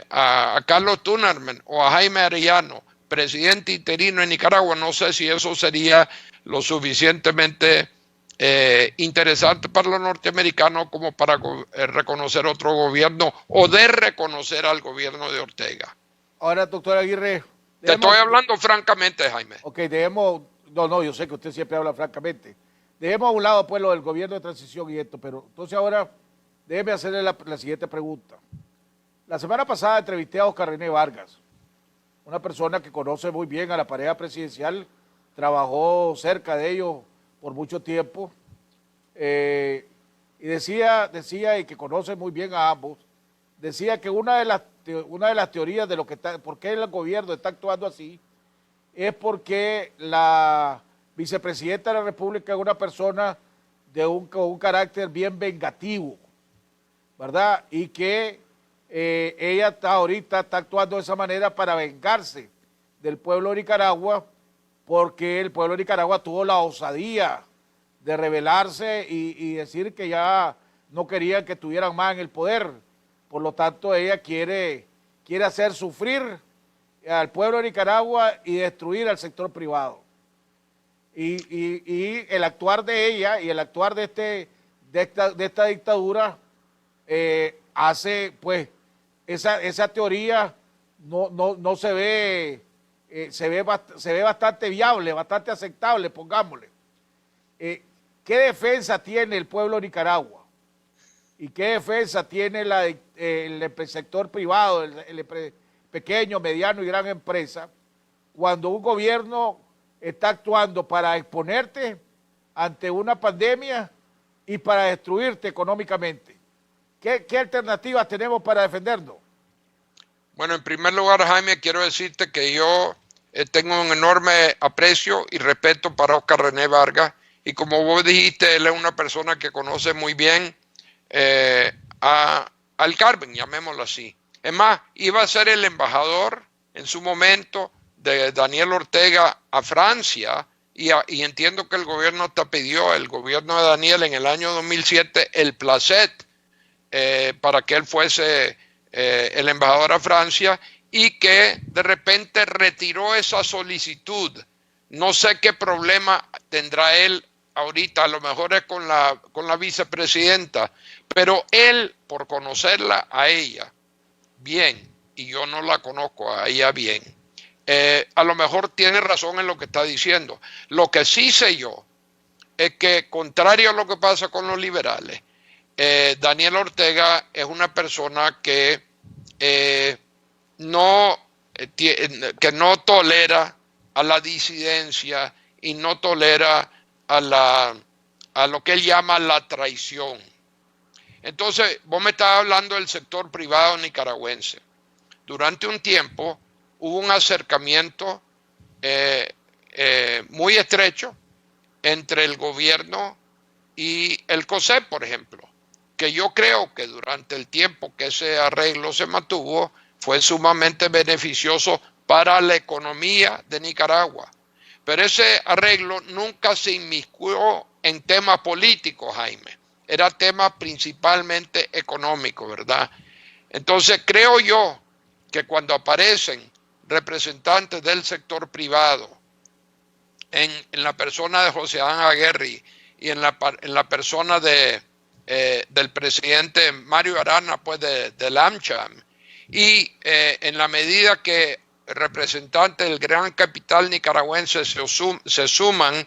a Carlos Tunnerman o a Jaime Arellano presidente interino en Nicaragua, no sé si eso sería lo suficientemente interesante para los norteamericanos como para reconocer otro gobierno o de reconocer al gobierno de Ortega. Ahora, doctor Aguirre, te estoy hablando francamente, Jaime. Ok, debemos no, yo sé que usted siempre habla francamente. Dejemos a un lado pues lo del gobierno de transición y esto, pero entonces ahora déjeme hacerle la siguiente pregunta. La semana pasada entrevisté a Oscar René Vargas, una persona que conoce muy bien a la pareja presidencial, trabajó cerca de ellos por mucho tiempo, y decía, y que conoce muy bien a ambos, decía que una de las teorías de lo que está, por qué el gobierno está actuando así, es porque la vicepresidenta de la República es una persona con un carácter bien vengativo, ¿verdad? Y que ella ahorita está actuando de esa manera para vengarse del pueblo de Nicaragua, porque el pueblo de Nicaragua tuvo la osadía de rebelarse y decir que ya no querían que estuvieran más en el poder. Por lo tanto, ella quiere hacer sufrir al pueblo de Nicaragua y destruir al sector privado. Y el actuar de ella y el actuar de esta dictadura hace, pues, esa teoría no se ve, se ve bastante viable, bastante aceptable, pongámosle. ¿Qué defensa tiene el pueblo de Nicaragua? ¿Y qué defensa tiene el sector privado, el pequeño, mediano y gran empresa, cuando un gobierno está actuando para exponerte ante una pandemia y para destruirte económicamente? ¿Qué alternativas tenemos para defendernos? Bueno, en primer lugar, Jaime, quiero decirte que yo tengo un enorme aprecio y respeto para Oscar René Vargas, y como vos dijiste, él es una persona que conoce muy bien al Carmen, llamémoslo así. Es más, iba a ser el embajador en su momento de Daniel Ortega a Francia, y entiendo que el gobierno el gobierno de Daniel en el año 2007, el placet para que él fuese el embajador a Francia, y que de repente retiró esa solicitud. No sé qué problema tendrá él ahorita, a lo mejor es con la vicepresidenta, pero él, por conocerla a ella bien, y yo no la conozco a ella bien, a lo mejor tiene razón en lo que está diciendo. Lo que sí sé yo es que, contrario a lo que pasa con los liberales, Daniel Ortega es una persona que no tolera a la disidencia y no tolera a lo que él llama la traición. Entonces, vos me estás hablando del sector privado nicaragüense. Durante un tiempo hubo un acercamiento muy estrecho entre el gobierno y el COSEP, por ejemplo, que yo creo que durante el tiempo que ese arreglo se mantuvo fue sumamente beneficioso para la economía de Nicaragua. Pero ese arreglo nunca se inmiscuyó en temas políticos, Jaime. Era tema principalmente económico, ¿verdad? Entonces creo yo que cuando aparecen representantes del sector privado en la persona de José Adán Aguirre y en la persona del presidente Mario Arana, pues del AmCham, y en la medida que representantes del gran capital nicaragüense se suman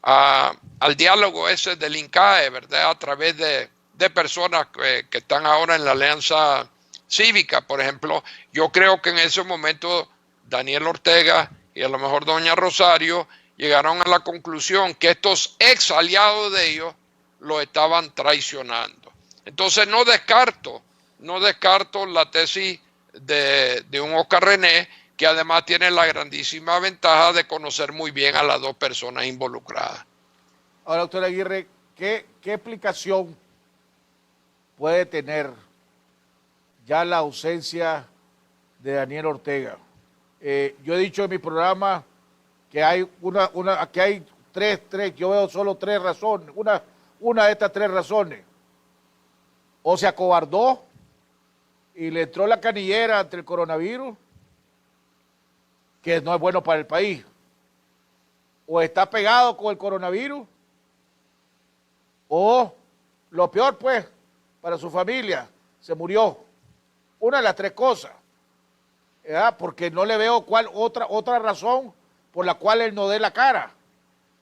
al diálogo ese del INCAE, ¿verdad? A través de personas que están ahora en la Alianza Cívica, por ejemplo. Yo creo que en ese momento Daniel Ortega y a lo mejor doña Rosario llegaron a la conclusión que estos ex aliados de ellos lo estaban traicionando. Entonces no descarto la tesis de un Oscar René, que además tiene la grandísima ventaja de conocer muy bien a las dos personas involucradas. Ahora, doctor Aguirre, ¿qué explicación puede tener ya la ausencia de Daniel Ortega? Yo he dicho en mi programa que hay que hay tres, yo veo solo tres razones. Una de estas tres razones: o se acobardó y le entró la canillera ante el coronavirus, que no es bueno para el país, o está pegado con el coronavirus, o lo peor, pues, para su familia, se murió. Una de las tres cosas, ¿verdad? Porque no le veo cuál otra razón por la cual él no dé la cara.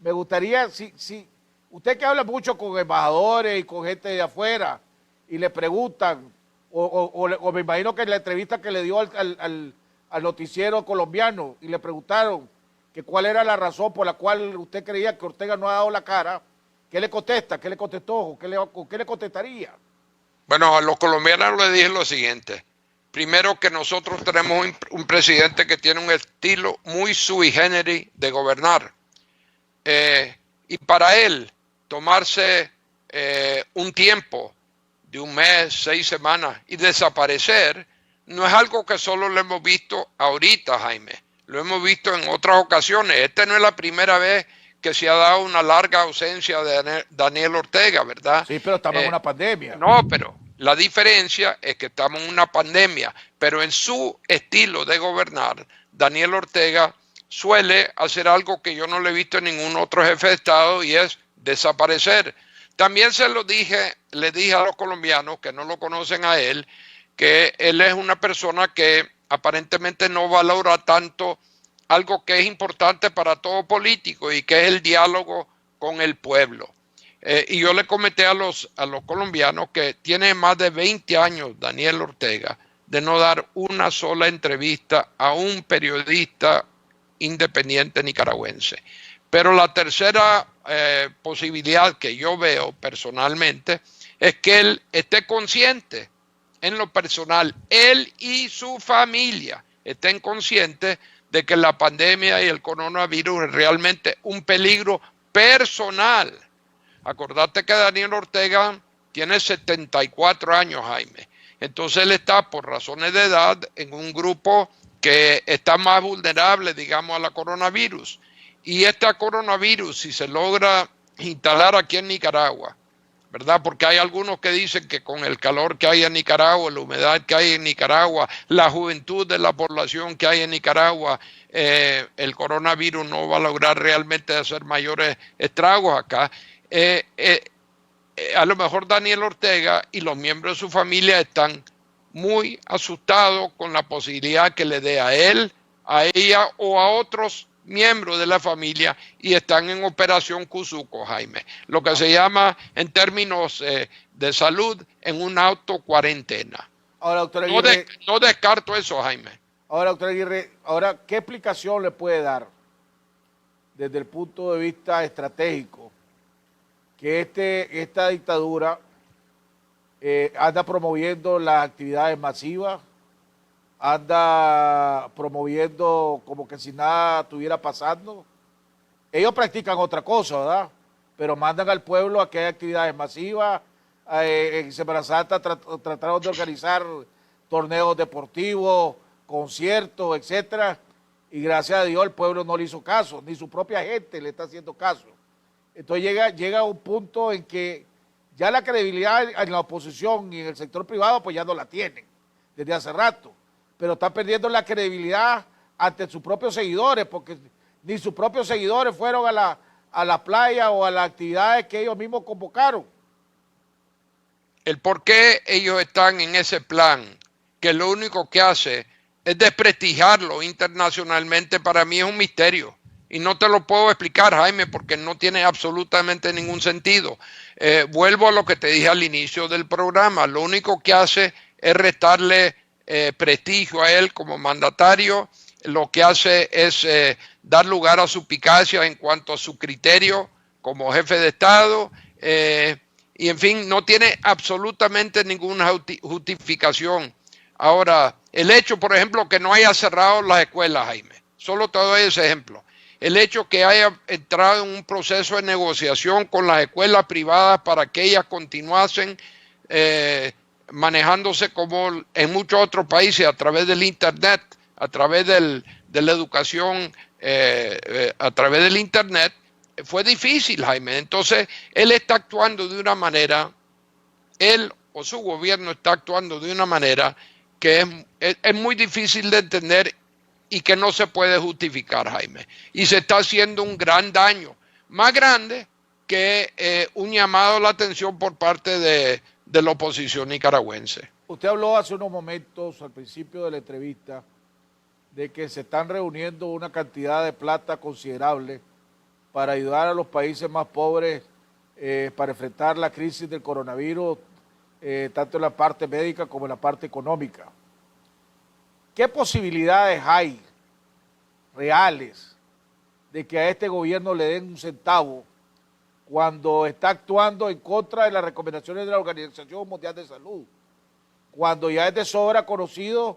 me gustaría, si usted que habla mucho con embajadores y con gente de afuera y le preguntan, o me imagino que en la entrevista que le dio al noticiero colombiano y le preguntaron que cuál era la razón por la cual usted creía que Ortega no ha dado la cara, ¿qué le contesta? ¿Qué le contestó? ¿Qué le contestaría? Bueno, a los colombianos les dije lo siguiente. Primero, que nosotros tenemos un presidente que tiene un estilo muy sui generis de gobernar. Y para él tomarse un tiempo de un mes, 6 semanas y desaparecer, no es algo que solo lo hemos visto ahorita, Jaime. Lo hemos visto en otras ocasiones. Esta no es la primera vez que se ha dado una larga ausencia de Daniel Ortega, ¿verdad? Sí, pero estamos en una pandemia. No, pero la diferencia es que estamos en una pandemia, pero en su estilo de gobernar, Daniel Ortega suele hacer algo que yo no le he visto en ningún otro jefe de Estado, y es desaparecer. También le dije a los colombianos que no lo conocen a él, que él es una persona que aparentemente no valora tanto algo que es importante para todo político, y que es el diálogo con el pueblo. Y yo le comenté a los colombianos que tiene más de 20 años Daniel Ortega de no dar una sola entrevista a un periodista independiente nicaragüense. Pero la tercera posibilidad que yo veo personalmente es que él esté consciente en lo personal, él y su familia estén conscientes de que la pandemia y el coronavirus es realmente un peligro personal. Acordate que Daniel Ortega tiene 74 años, Jaime. Entonces él está, por razones de edad, en un grupo que está más vulnerable, digamos, a la coronavirus. Y este coronavirus, si se logra instalar aquí en Nicaragua, ¿verdad? Porque hay algunos que dicen que con el calor que hay en Nicaragua, la humedad que hay en Nicaragua, la juventud de la población que hay en Nicaragua, el coronavirus no va a lograr realmente hacer mayores estragos acá. A lo mejor Daniel Ortega y los miembros de su familia están muy asustados con la posibilidad que le dé a él, a ella o a otros miembros de la familia, y están en operación Cuzuco, Jaime, lo que se llama en términos de salud en una autocuarentena. Ahora, doctor Aguirre, no descarto eso, Jaime. Ahora, doctor Aguirre, ¿qué explicación le puede dar desde el punto de vista estratégico que esta dictadura anda promoviendo las actividades masivas, anda promoviendo como que si nada estuviera pasando? Ellos practican otra cosa, ¿verdad? Pero mandan al pueblo a que haya actividades masivas. En Semana Santa trataron de organizar torneos deportivos, conciertos, etcétera, y gracias a Dios el pueblo no le hizo caso, ni su propia gente le está haciendo caso. Entonces llega un punto en que ya la credibilidad en la oposición y en el sector privado pues ya no la tienen desde hace rato, pero están perdiendo la credibilidad ante sus propios seguidores, porque ni sus propios seguidores fueron a la playa o a las actividades que ellos mismos convocaron. El por qué ellos están en ese plan, que lo único que hace es desprestigiarlo internacionalmente, para mí es un misterio. Y no te lo puedo explicar, Jaime, porque no tiene absolutamente ningún sentido. Vuelvo a lo que te dije al inicio del programa. Lo único que hace es restarle prestigio a él como mandatario. Lo que hace es dar lugar a suspicacia en cuanto a su criterio como jefe de Estado. Y en fin, no tiene absolutamente ninguna justificación. Ahora, el hecho, por ejemplo, que no haya cerrado las escuelas, Jaime, solo te doy ese ejemplo. El hecho que haya entrado en un proceso de negociación con las escuelas privadas para que ellas continuasen manejándose como en muchos otros países a través del Internet, a través de la educación, a través del Internet, fue difícil, Jaime. Entonces, él está actuando de una manera, él o su gobierno está actuando de una manera que es muy difícil de entender y que no se puede justificar, Jaime. Y se está haciendo un gran daño, más grande que un llamado a la atención por parte de la oposición nicaragüense. Usted habló hace unos momentos, al principio de la entrevista, de que se están reuniendo una cantidad de plata considerable para ayudar a los países más pobres para enfrentar la crisis del coronavirus, tanto en la parte médica como en la parte económica. ¿Qué posibilidades hay reales de que a este gobierno le den un centavo cuando está actuando en contra de las recomendaciones de la Organización Mundial de Salud? Cuando ya es de sobra conocido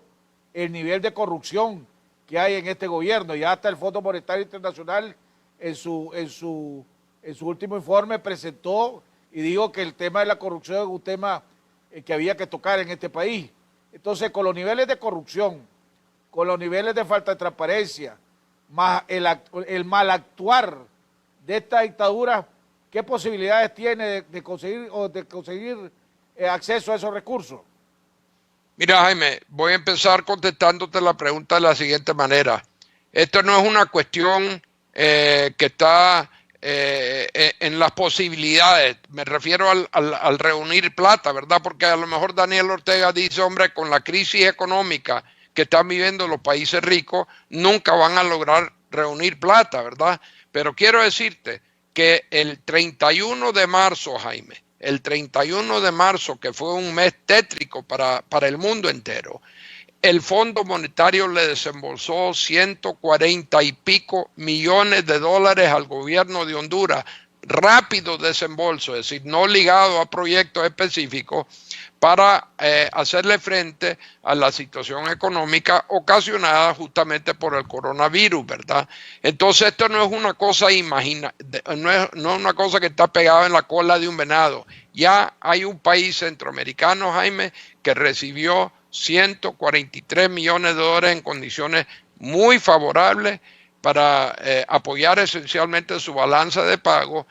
el nivel de corrupción que hay en este gobierno. Ya hasta el Fondo Monetario Internacional en su último informe presentó y dijo que el tema de la corrupción es un tema que había que tocar en este país. Entonces, con los niveles de corrupción, con los niveles de falta de transparencia, más el mal actuar de esta dictadura, ¿qué posibilidades tiene de conseguir acceso a esos recursos? Mira, Jaime, voy a empezar contestándote la pregunta de la siguiente manera. Esto no es una cuestión que está en las posibilidades. Me refiero al reunir plata, ¿verdad? Porque a lo mejor Daniel Ortega dice, hombre, con la crisis económica que están viviendo los países ricos, nunca van a lograr reunir plata, ¿verdad? Pero quiero decirte que el 31 de marzo, Jaime, el 31 de marzo, que fue un mes tétrico para el mundo entero, el Fondo Monetario le desembolsó 140 y pico millones de dólares al gobierno de Honduras, rápido desembolso, es decir, no ligado a proyectos específicos, para hacerle frente a la situación económica ocasionada justamente por el coronavirus, ¿verdad? Entonces esto no es una cosa no es una cosa que está pegada en la cola de un venado. Ya hay un país centroamericano, Jaime, que recibió 143 millones de dólares en condiciones muy favorables para apoyar esencialmente su balanza de pago,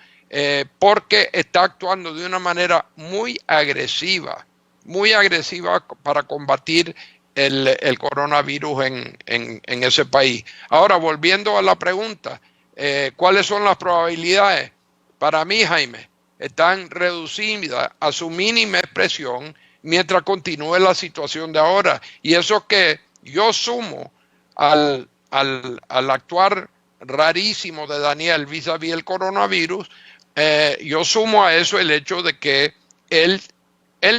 porque está actuando de una manera muy agresiva para combatir el coronavirus en ese país. Ahora, volviendo a la pregunta, ¿cuáles son las probabilidades? Para mí, Jaime, están reducidas a su mínima expresión mientras continúe la situación de ahora. Y eso que yo sumo al actuar rarísimo de Daniel vis-a-vis el coronavirus, yo sumo a eso el hecho de que él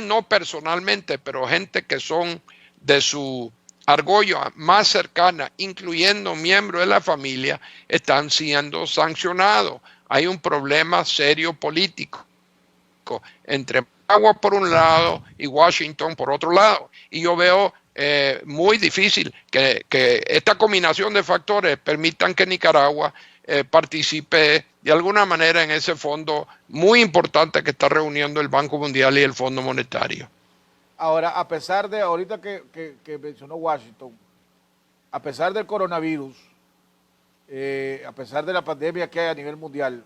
no personalmente, pero gente que son de su argolla más cercana, incluyendo miembros de la familia, están siendo sancionados. Hay un problema serio político entre Managua por un lado y Washington por otro lado. Y yo veo muy difícil que esta combinación de factores permitan que Nicaragua participe de alguna manera en ese fondo muy importante que está reuniendo el Banco Mundial y el Fondo Monetario. Ahora, a pesar de, ahorita que mencionó Washington, a pesar del coronavirus, a pesar de la pandemia que hay a nivel mundial,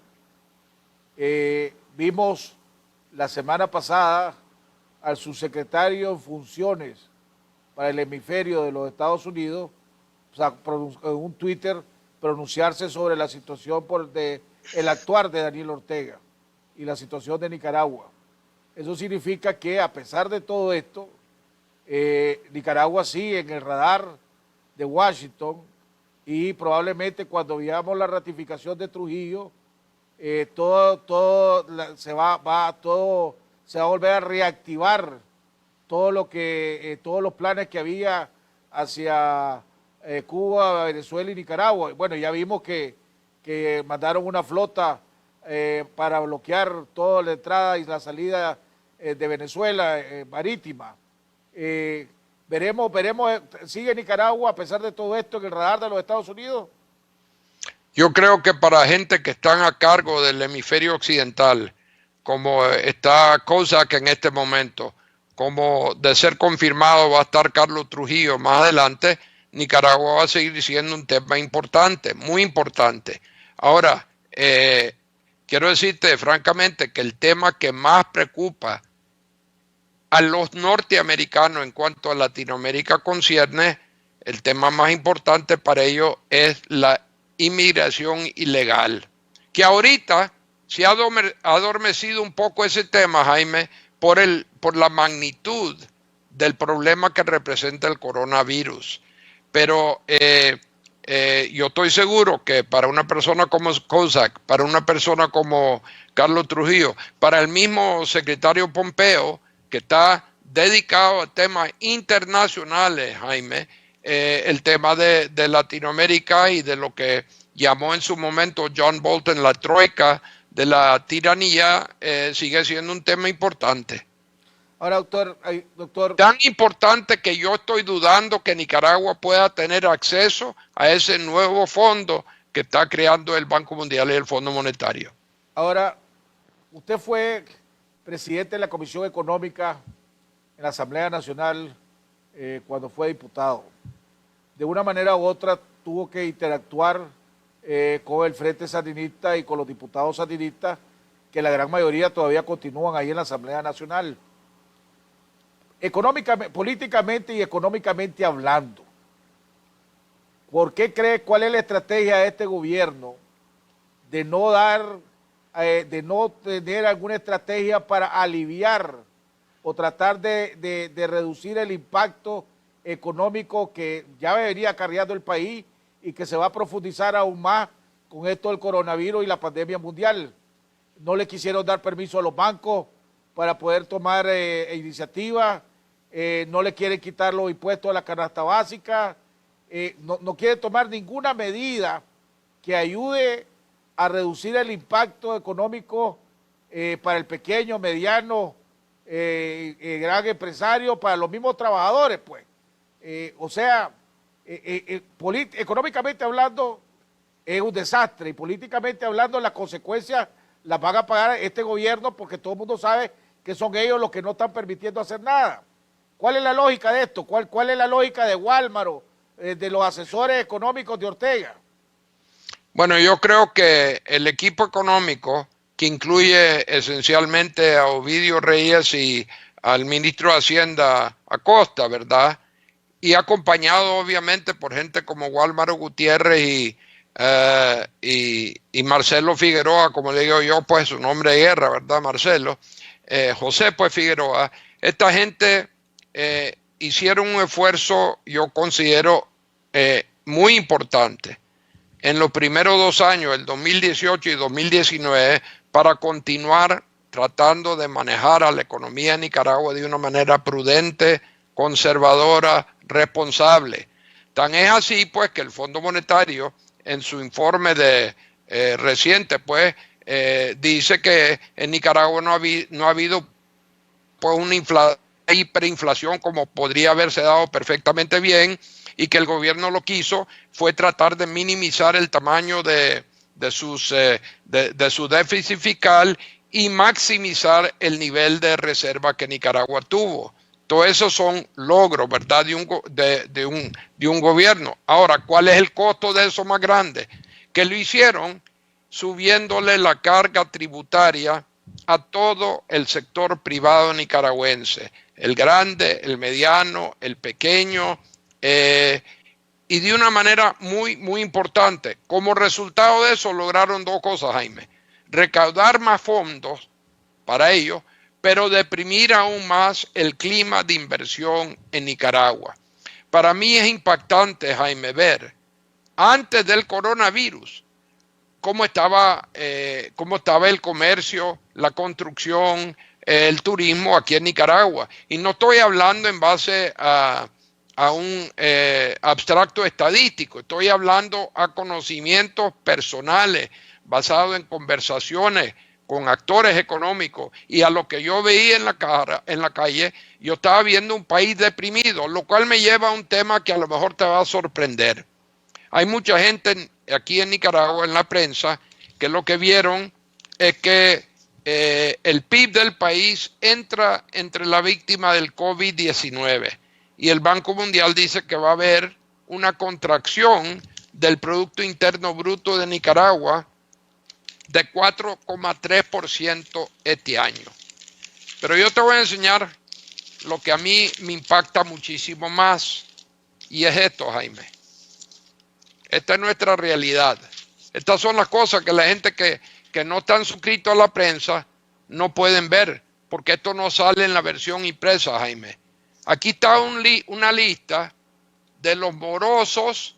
vimos la semana pasada al subsecretario en funciones para el hemisferio de los Estados Unidos, o sea, en un Twitter, pronunciarse sobre la situación el actuar de Daniel Ortega y la situación de Nicaragua. Eso significa que a pesar de todo esto, Nicaragua sigue en el radar de Washington y probablemente cuando veamos la ratificación de Trujillo, todo se va a volver a reactivar todos los planes que había hacia Cuba, Venezuela y Nicaragua. Bueno, ya vimos que mandaron una flota para bloquear toda la entrada y la salida de Venezuela marítima. Veremos, ¿sigue Nicaragua a pesar de todo esto en el radar de los Estados Unidos? Yo creo que para gente que están a cargo del hemisferio occidental, como está COSAC en este momento, como de ser confirmado va a estar Carlos Trujillo más adelante, Nicaragua va a seguir siendo un tema importante, muy importante. Ahora, quiero decirte francamente que el tema que más preocupa a los norteamericanos en cuanto a Latinoamérica concierne, el tema más importante para ellos es la inmigración ilegal, que ahorita se ha adormecido un poco ese tema, Jaime, por la magnitud del problema que representa el coronavirus. Pero yo estoy seguro que para una persona como COSAC, para una persona como Carlos Trujillo, para el mismo secretario Pompeo, que está dedicado a temas internacionales, Jaime, el tema de Latinoamérica y de lo que llamó en su momento John Bolton la troika de la tiranía, sigue siendo un tema importante. Ahora, doctor. Tan importante que yo estoy dudando que Nicaragua pueda tener acceso a ese nuevo fondo que está creando el Banco Mundial y el Fondo Monetario. Ahora, usted fue presidente de la Comisión Económica en la Asamblea Nacional cuando fue diputado. De una manera u otra tuvo que interactuar con el Frente Sandinista y con los diputados sandinistas, que la gran mayoría todavía continúan ahí en la Asamblea Nacional. Económicamente, políticamente y económicamente hablando, ¿por qué cree, cuál es la estrategia de este gobierno de no tener alguna estrategia para aliviar o tratar de reducir el impacto económico que ya venía acarreando el país y que se va a profundizar aún más con esto del coronavirus y la pandemia mundial? No le quisieron dar permiso a los bancos para poder tomar iniciativas, no le quieren quitar los impuestos a la canasta básica, no quieren tomar ninguna medida que ayude a reducir el impacto económico para el pequeño, mediano, gran empresario, para los mismos trabajadores, pues. Económicamente hablando es un desastre y políticamente hablando las consecuencias las van a pagar este gobierno, porque todo el mundo sabe que son ellos los que no están permitiendo hacer nada. ¿Cuál es la lógica de esto? ¿Cuál es la lógica de Walmart o de los asesores económicos de Ortega? Bueno, yo creo que el equipo económico, que incluye esencialmente a Ovidio Reyes y al ministro de Hacienda Acosta, ¿verdad? Y acompañado obviamente por gente como Walmart Gutiérrez y Marcelo Figueroa, como le digo yo, pues su nombre de guerra, ¿verdad? Marcelo. José pues Figueroa. Esta gente hicieron un esfuerzo, yo considero, muy importante en los primeros 2 años, el 2018 y 2019, para continuar tratando de manejar a la economía de Nicaragua de una manera prudente, conservadora, responsable. Tan es así, pues, que el Fondo Monetario, en su informe reciente, pues, dice que en Nicaragua no ha habido pues, una hiperinflación como podría haberse dado perfectamente bien, y que el gobierno lo que hizo fue tratar de minimizar el tamaño de su déficit fiscal y maximizar el nivel de reserva que Nicaragua tuvo. Todo eso son logros, ¿verdad?, de un gobierno. Ahora, ¿cuál es el costo de eso más grande? Que lo hicieron subiéndole la carga tributaria a todo el sector privado nicaragüense, el grande, el mediano, el pequeño, y de una manera muy, muy importante. Como resultado de eso lograron 2 cosas, Jaime: recaudar más fondos para ellos, pero deprimir aún más el clima de inversión en Nicaragua. Para mí es impactante, Jaime, ver antes del coronavirus cómo estaba el comercio, la construcción, el turismo aquí en Nicaragua. Y no estoy hablando en base a un abstracto estadístico, estoy hablando a conocimientos personales basados en conversaciones con actores económicos, y a lo que yo veía en la calle, yo estaba viendo un país deprimido, lo cual me lleva a un tema que a lo mejor te va a sorprender. Hay mucha gente aquí en Nicaragua, en la prensa, que lo que vieron es que el PIB del país entra entre la víctima del COVID-19, y el Banco Mundial dice que va a haber una contracción del Producto Interno Bruto de Nicaragua de 4,3% este año. Pero yo te voy a enseñar lo que a mí me impacta muchísimo más, y es esto, Jaime. Esta es nuestra realidad. Estas son las cosas que la gente que no están suscritos a la prensa no pueden ver, porque esto no sale en la versión impresa, Jaime. Aquí está una lista de los morosos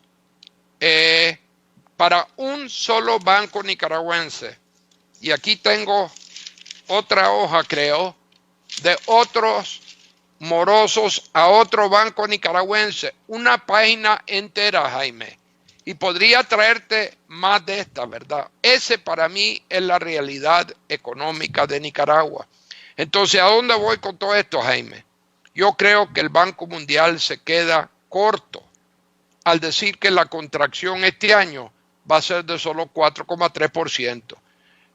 para un solo banco nicaragüense, y aquí tengo otra hoja, creo, de otros morosos a otro banco nicaragüense, una página entera, Jaime, y podría traerte más de esta, ¿verdad? Ese para mí es la realidad económica de Nicaragua. Entonces, ¿a dónde voy con todo esto, Jaime? Yo creo que el Banco Mundial se queda corto al decir que la contracción este año va a ser de solo 4,3%.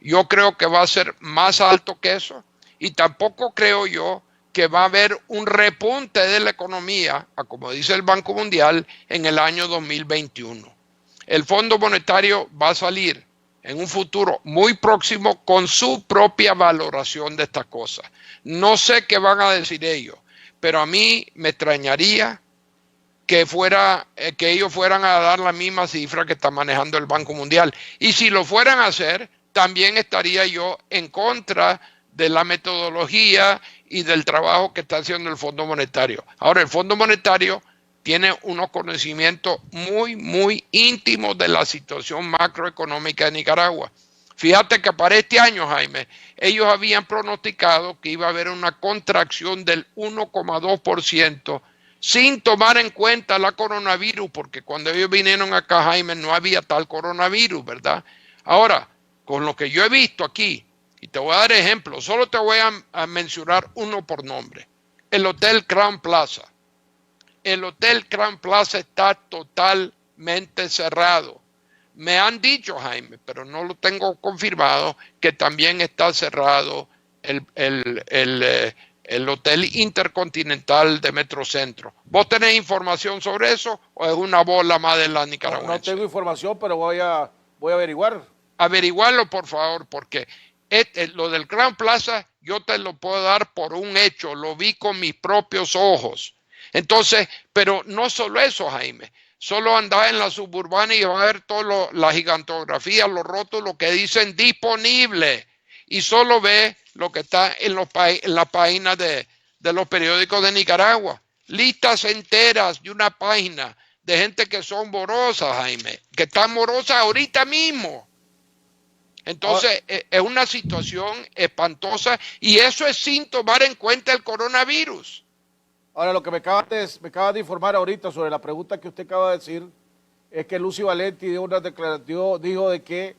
Yo creo que va a ser más alto que eso, y tampoco creo yo que va a haber un repunte de la economía, como dice el Banco Mundial, en el año 2021. El Fondo Monetario va a salir en un futuro muy próximo con su propia valoración de estas cosas. No sé qué van a decir ellos, pero a mí me extrañaría que ellos fueran a dar la misma cifra que está manejando el Banco Mundial. Y si lo fueran a hacer, también estaría yo en contra de la metodología y del trabajo que está haciendo el Fondo Monetario. Ahora, el Fondo Monetario tiene unos conocimientos muy, muy íntimos de la situación macroeconómica de Nicaragua. Fíjate que para este año, Jaime, ellos habían pronosticado que iba a haber una contracción del 1,2%, sin tomar en cuenta la coronavirus, porque cuando ellos vinieron acá, Jaime, no había tal coronavirus, ¿verdad? Ahora, con lo que yo he visto aquí, y te voy a dar ejemplos, solo te voy a mencionar uno por nombre. El Hotel Crown Plaza. El Hotel Crown Plaza está totalmente cerrado. Me han dicho, Jaime, pero no lo tengo confirmado, que también está cerrado el Hotel Intercontinental de Metrocentro. ¿Vos tenés información sobre eso o es una bola más de la nicaragüense? No tengo información, pero voy a averiguar. Averiguarlo, por favor, porque lo del Crown Plaza yo te lo puedo dar por un hecho, lo vi con mis propios ojos. Entonces, pero no solo eso, Jaime, solo andar en la suburbana y va a ver toda la gigantografía, los rótulos que dicen disponible, y solo ve lo que está en la página de los periódicos de Nicaragua. Listas enteras de una página de gente que son morosas, Jaime, que están morosas ahorita mismo. Entonces, es una situación espantosa, y eso es sin tomar en cuenta el coronavirus. Ahora, lo que me acabas de informar ahorita sobre la pregunta que usted acaba de decir, es que Lucy Valenti dijo de que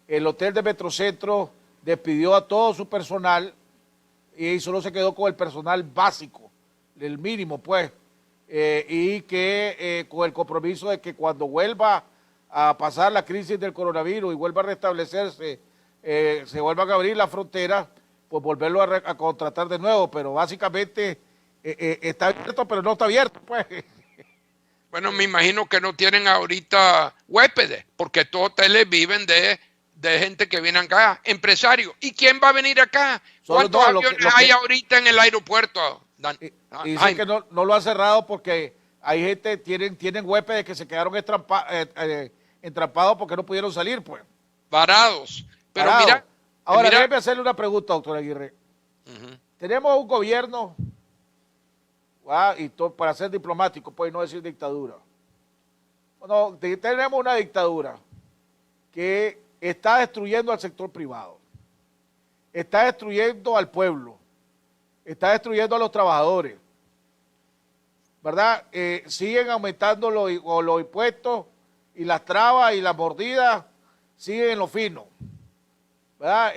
el hotel de Metrocentro despidió a todo su personal y solo se quedó con el personal básico, el mínimo, pues, y que con el compromiso de que cuando vuelva a pasar la crisis del coronavirus y vuelva a restablecerse, se vuelvan a abrir las fronteras, pues volverlo a contratar de nuevo, pero básicamente está abierto, pero no está abierto, pues. Bueno, me imagino que no tienen ahorita huéspedes, porque todos hoteles viven de gente que viene acá, empresarios. ¿Y quién va a venir acá? ¿Cuántos aviones hay ahorita en el aeropuerto? Y dicen que no lo han cerrado porque hay gente, tienen huéspedes que se quedaron entrampados porque no pudieron salir, pues. Varados. Pero Parado. mira. Ahora, déjeme hacerle una pregunta, doctor Aguirre. Tenemos un gobierno, y para ser diplomático, pues no decir dictadura. Bueno, tenemos una dictadura que está destruyendo al sector privado, está destruyendo al pueblo, está destruyendo a los trabajadores, ¿verdad? Siguen aumentando los impuestos y las trabas y las mordidas siguen en lo fino, ¿verdad?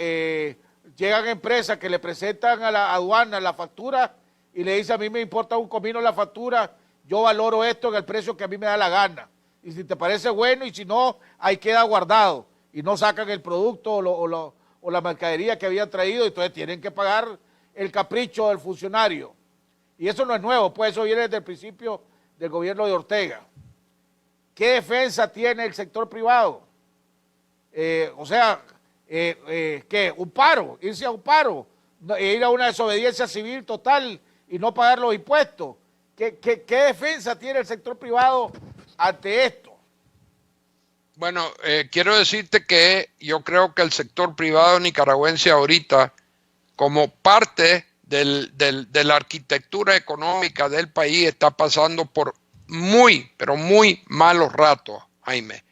Llegan empresas que le presentan a la aduana la factura y le dicen: a mí me importa un comino la factura, yo valoro esto en el precio que a mí me da la gana, y si te parece bueno, y si no, ahí queda guardado, y no sacan el producto o la mercadería que habían traído, entonces tienen que pagar el capricho del funcionario. Y eso no es nuevo, pues eso viene desde el principio del gobierno de Ortega. ¿Qué defensa tiene el sector privado? ¿Qué? ¿Un paro? ¿Irse a un paro? ¿Ir a una desobediencia civil total y no pagar los impuestos? ¿Qué defensa tiene el sector privado ante esto? Bueno, quiero decirte que yo creo que el sector privado nicaragüense ahorita, como parte de la arquitectura económica del país, está pasando por muy, pero muy malos ratos, Jaime.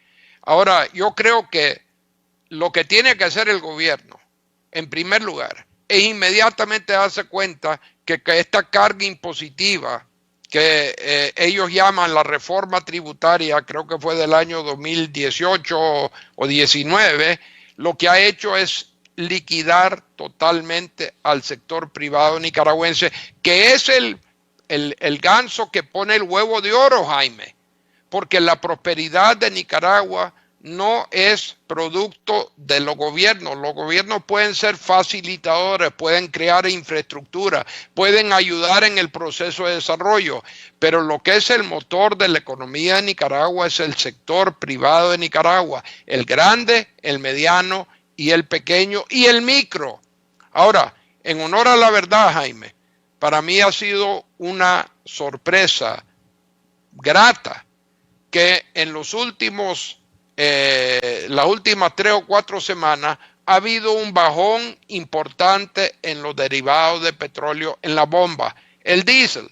Ahora, yo creo que lo que tiene que hacer el gobierno, en primer lugar, es inmediatamente darse cuenta que esta carga impositiva que ellos llaman la reforma tributaria, creo que fue del año 2018 o 19, lo que ha hecho es liquidar totalmente al sector privado nicaragüense, que es el ganso que pone el huevo de oro, Jaime, porque la prosperidad de Nicaragua no es producto de los gobiernos. Los gobiernos pueden ser facilitadores, pueden crear infraestructura, pueden ayudar en el proceso de desarrollo, pero lo que es el motor de la economía de Nicaragua es el sector privado de Nicaragua, el grande, el mediano y el pequeño y el micro. Ahora, en honor a la verdad, Jaime, para mí ha sido una sorpresa grata que en los últimos las últimas 3 o 4 semanas ha habido un bajón importante en los derivados de petróleo en la bomba. El diésel,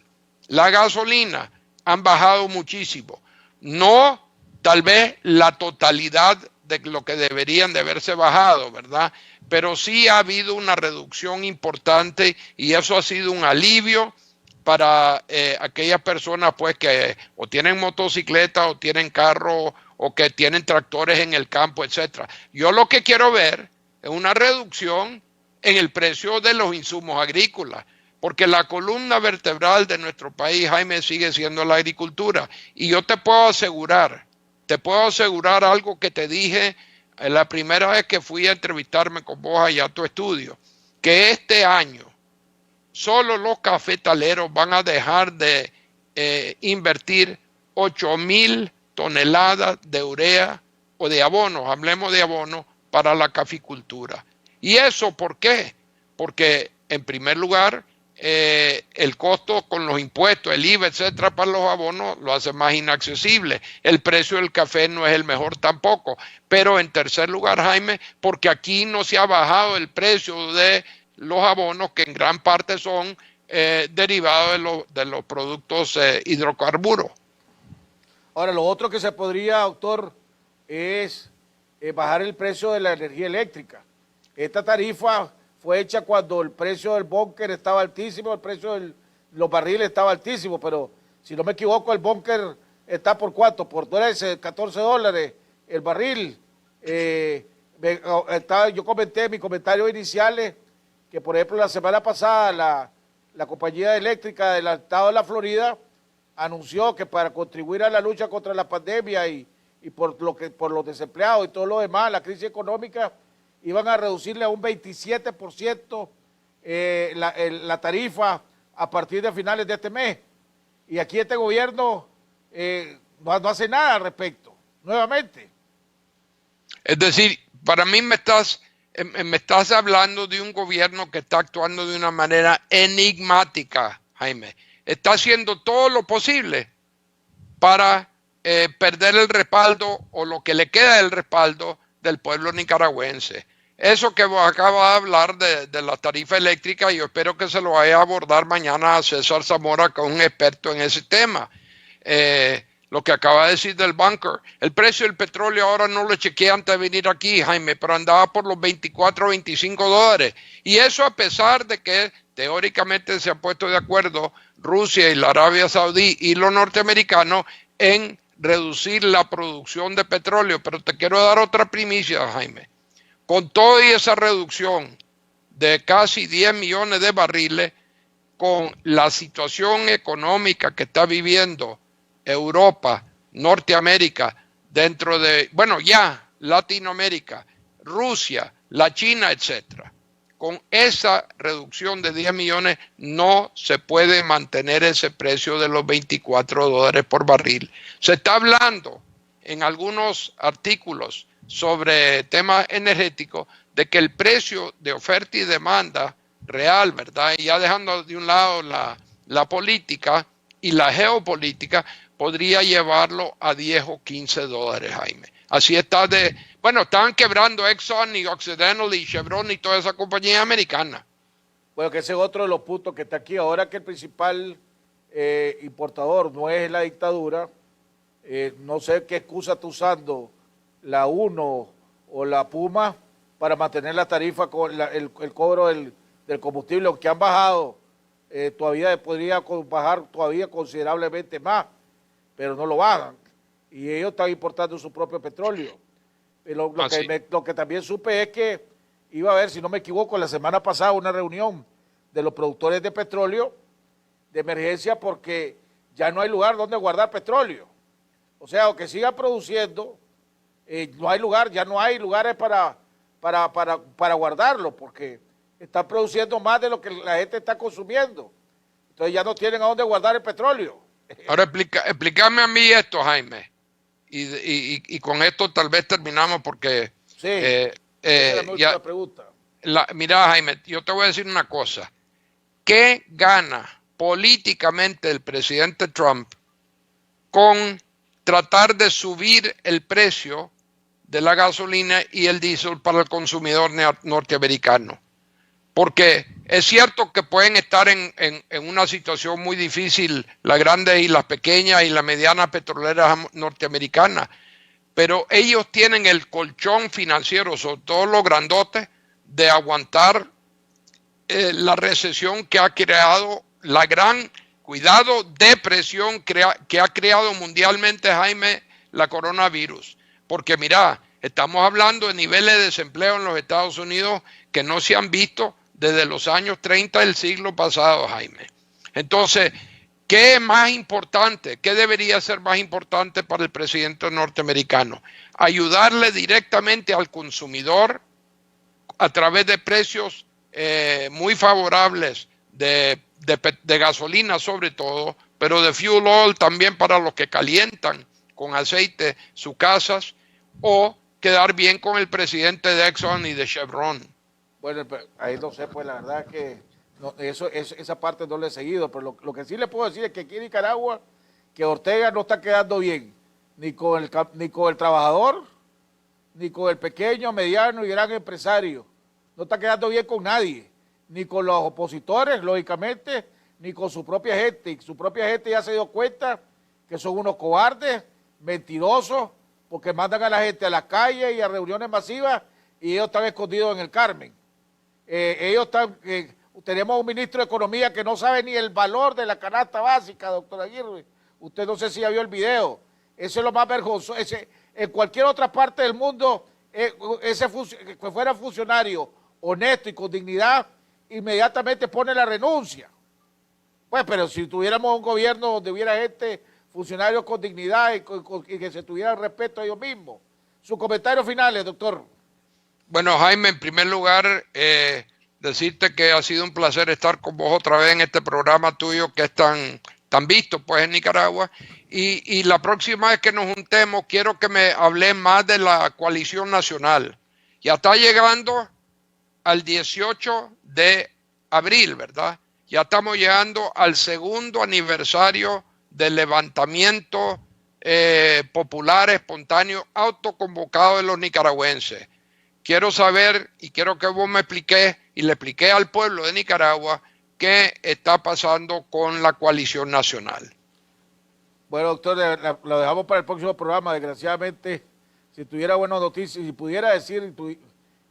la gasolina han bajado muchísimo. No tal vez la totalidad de lo que deberían de haberse bajado, ¿verdad? Pero sí ha habido una reducción importante y eso ha sido un alivio para aquellas personas pues que o tienen motocicleta o tienen carro o que tienen tractores en el campo, etcétera. Yo lo que quiero ver es una reducción en el precio de los insumos agrícolas, porque la columna vertebral de nuestro país, Jaime, sigue siendo la agricultura. Y yo te puedo asegurar algo que te dije la primera vez que fui a entrevistarme con vos allá a tu estudio, que este año solo los cafetaleros van a dejar de invertir 8,000 toneladas de urea o de abonos, hablemos de abonos, para la caficultura. ¿Y eso por qué? Porque en primer lugar el costo con los impuestos, el IVA, etcétera, para los abonos lo hace más inaccesible. El precio del café no es el mejor tampoco. Pero en tercer lugar, Jaime, porque aquí no se ha bajado el precio de los abonos, que en gran parte son derivados de los productos hidrocarburos. Ahora, lo otro que se podría, doctor, es bajar el precio de la energía eléctrica. Esta tarifa fue hecha cuando el precio del búnker estaba altísimo, el precio de los barriles estaba altísimo, pero si no me equivoco, el búnker está por ¿cuánto? Por $14 el barril. Yo comenté en mis comentarios iniciales que, por ejemplo, la semana pasada la compañía eléctrica del estado de la Florida anunció que para contribuir a la lucha contra la pandemia y por los desempleados y todo lo demás, la crisis económica, iban a reducirle a un 27% la tarifa a partir de finales de este mes. Y aquí este gobierno no hace nada al respecto, nuevamente. Es decir, para mí me estás hablando de un gobierno que está actuando de una manera enigmática, Jaime. Está haciendo todo lo posible para perder el respaldo o lo que le queda del respaldo del pueblo nicaragüense. Eso que vos acabas de hablar de la tarifa eléctrica, yo espero que se lo vaya a abordar mañana a César Zamora, que es un experto en ese tema. Lo que acaba de decir del bunker, el precio del petróleo ahora no lo chequeé antes de venir aquí, Jaime, pero andaba por los 24 o 25 dólares. Y eso a pesar de que teóricamente se han puesto de acuerdo Rusia y la Arabia Saudí y los norteamericanos en reducir la producción de petróleo. Pero te quiero dar otra primicia, Jaime. Con toda esa reducción de casi 10 millones de barriles, con la situación económica que está viviendo Europa, Norteamérica, dentro de, bueno, ya Latinoamérica, Rusia, la China, etcétera. Con esa reducción de 10 millones no se puede mantener ese precio de los 24 dólares por barril. Se está hablando en algunos artículos sobre temas energéticos de que el precio de oferta y demanda real, ¿verdad? Y ya dejando de un lado la política y la geopolítica, podría llevarlo a 10 o 15 dólares, Jaime. Así está bueno, estaban quebrando Exxon y Occidental y Chevron y toda esa compañía americana. Bueno, que ese es otro de los puntos que está aquí. Ahora que el principal importador no es la dictadura, No sé qué excusa está usando la UNO o la Puma para mantener la tarifa con el cobro del combustible, aunque han bajado, todavía podría bajar todavía considerablemente más, pero no lo bajan. Y ellos están importando su propio petróleo. Lo que también supe es que iba a haber, si no me equivoco, la semana pasada una reunión de los productores de petróleo de emergencia porque ya no hay lugar donde guardar petróleo. O sea, aunque siga produciendo, no hay lugar, ya no hay lugares para guardarlo porque están produciendo más de lo que la gente está consumiendo. Entonces ya no tienen a dónde guardar el petróleo. Ahora explícame a mí esto, Jaime. Y con esto tal vez terminamos porque... Sí, esa es la última pregunta. Mira, Jaime, yo te voy a decir una cosa. ¿Qué gana políticamente el presidente Trump con tratar de subir el precio de la gasolina y el diésel para el consumidor norteamericano? Porque es cierto que pueden estar en una situación muy difícil las grandes y las pequeñas y las medianas petroleras norteamericanas, pero ellos tienen el colchón financiero, sobre todo los grandotes, de aguantar la recesión que ha creado, la gran, cuidado, depresión que ha creado mundialmente, Jaime, la coronavirus. Porque mira, estamos hablando de niveles de desempleo en los Estados Unidos que no se han visto desde los años 30 del siglo pasado, Jaime. Entonces, ¿qué es más importante? ¿Qué debería ser más importante para el presidente norteamericano? Ayudarle directamente al consumidor a través de precios muy favorables de gasolina sobre todo, pero de fuel oil también para los que calientan con aceite sus casas, o quedar bien con el presidente de Exxon y de Chevron. Bueno, ahí no sé, pues la verdad que no, esa parte no le he seguido, pero lo que sí le puedo decir es que aquí en Nicaragua, que Ortega no está quedando bien, ni con el trabajador, ni con el pequeño, mediano y gran empresario. No está quedando bien con nadie, ni con los opositores, lógicamente, ni con su propia gente. Y su propia gente ya se dio cuenta que son unos cobardes, mentirosos, porque mandan a la gente a la calle y a reuniones masivas y ellos están escondidos en el Carmen. Tenemos un ministro de Economía que no sabe ni el valor de la canasta básica, doctor Aguirre. Usted no sé si ya vio el video. Eso es lo más vergonzoso. En cualquier otra parte del mundo, que fuera funcionario honesto y con dignidad, inmediatamente pone la renuncia. Pues, pero si tuviéramos un gobierno donde hubiera gente, funcionarios con dignidad y que se tuviera respeto a ellos mismos. Sus comentarios finales, doctor. Bueno, Jaime, en primer lugar, decirte que ha sido un placer estar con vos otra vez en este programa tuyo que es tan visto pues en Nicaragua. Y la próxima vez que nos juntemos, quiero que me hables más de la coalición nacional. Ya está llegando al 18 de abril, ¿verdad? Ya estamos llegando al segundo aniversario del levantamiento popular, espontáneo, autoconvocado de los nicaragüenses. Quiero saber y quiero que vos me expliques y le expliqué al pueblo de Nicaragua qué está pasando con la coalición nacional. Bueno, doctor, lo dejamos para el próximo programa. Desgraciadamente, si tuviera buenas noticias, si pudiera decir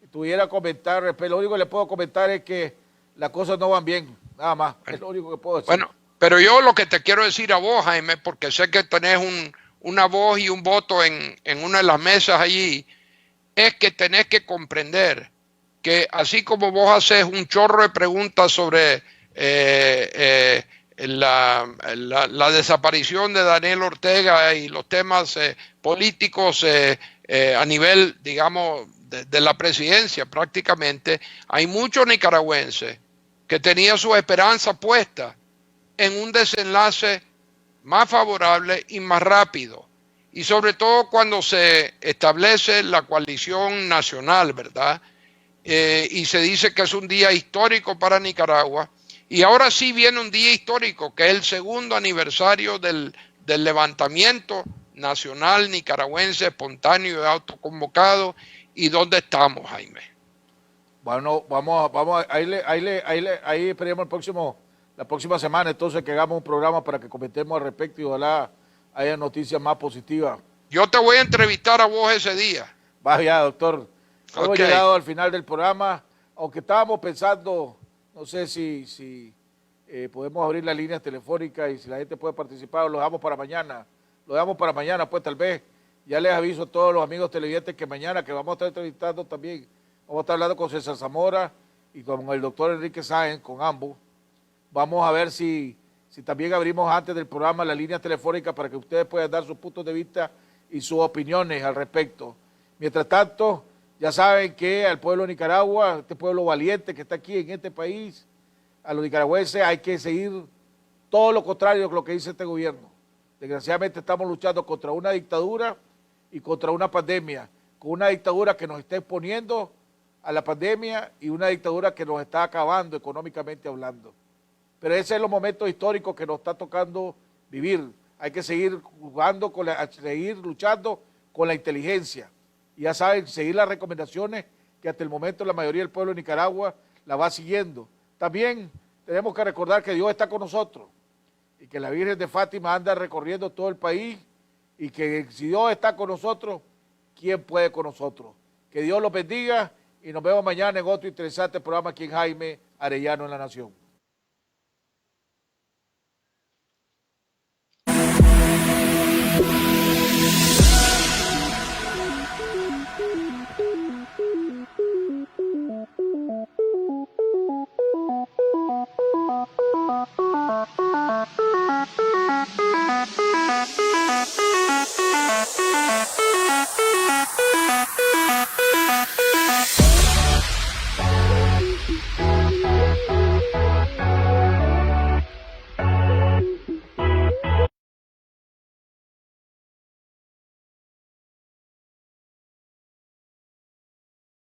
y tuviera comentar, lo único que le puedo comentar es que las cosas no van bien, nada más. Bueno, es lo único que puedo decir. Bueno, pero yo lo que te quiero decir a vos, Jaime, porque sé que tenés una voz y un voto en una de las mesas allí, es que tenés que comprender que así como vos haces un chorro de preguntas sobre la desaparición de Daniel Ortega y los temas políticos a nivel, digamos, de la presidencia prácticamente, hay muchos nicaragüenses que tenían su esperanza puesta en un desenlace más favorable y más rápido. Y sobre todo cuando se establece la coalición nacional, ¿verdad? Y se dice que es un día histórico para Nicaragua. Y ahora sí viene un día histórico, que es el segundo aniversario del levantamiento nacional nicaragüense espontáneo y autoconvocado. ¿Y dónde estamos, Jaime? Bueno, vamos, ahí esperemos la próxima semana, entonces que hagamos un programa para que comentemos al respecto y ojalá haya noticias más positivas. Yo te voy a entrevistar a vos ese día. Vaya, doctor. Hemos Ok. llegado al final del programa, aunque estábamos pensando, no sé si podemos abrir las líneas telefónicas y si la gente puede participar, lo dejamos para mañana. Lo dejamos para mañana, pues tal vez. Ya les aviso a todos los amigos televidentes que mañana, que vamos a estar entrevistando también, vamos a estar hablando con César Zamora y con el doctor Enrique Sáenz, con ambos. Vamos a ver si también abrimos antes del programa la línea telefónica para que ustedes puedan dar sus puntos de vista y sus opiniones al respecto. Mientras tanto, ya saben que al pueblo de Nicaragua, este pueblo valiente que está aquí en este país, a los nicaragüenses hay que seguir todo lo contrario de lo que dice este gobierno. Desgraciadamente estamos luchando contra una dictadura y contra una pandemia, con una dictadura que nos está exponiendo a la pandemia y una dictadura que nos está acabando económicamente hablando. Pero ese es los momentos históricos que nos está tocando vivir. Hay que seguir jugando, seguir luchando con la inteligencia. Y ya saben, seguir las recomendaciones que hasta el momento la mayoría del pueblo de Nicaragua la va siguiendo. También tenemos que recordar que Dios está con nosotros y que la Virgen de Fátima anda recorriendo todo el país y que si Dios está con nosotros, ¿quién puede con nosotros? Que Dios los bendiga y nos vemos mañana en otro interesante programa aquí en Jaime Arellano en La Nación.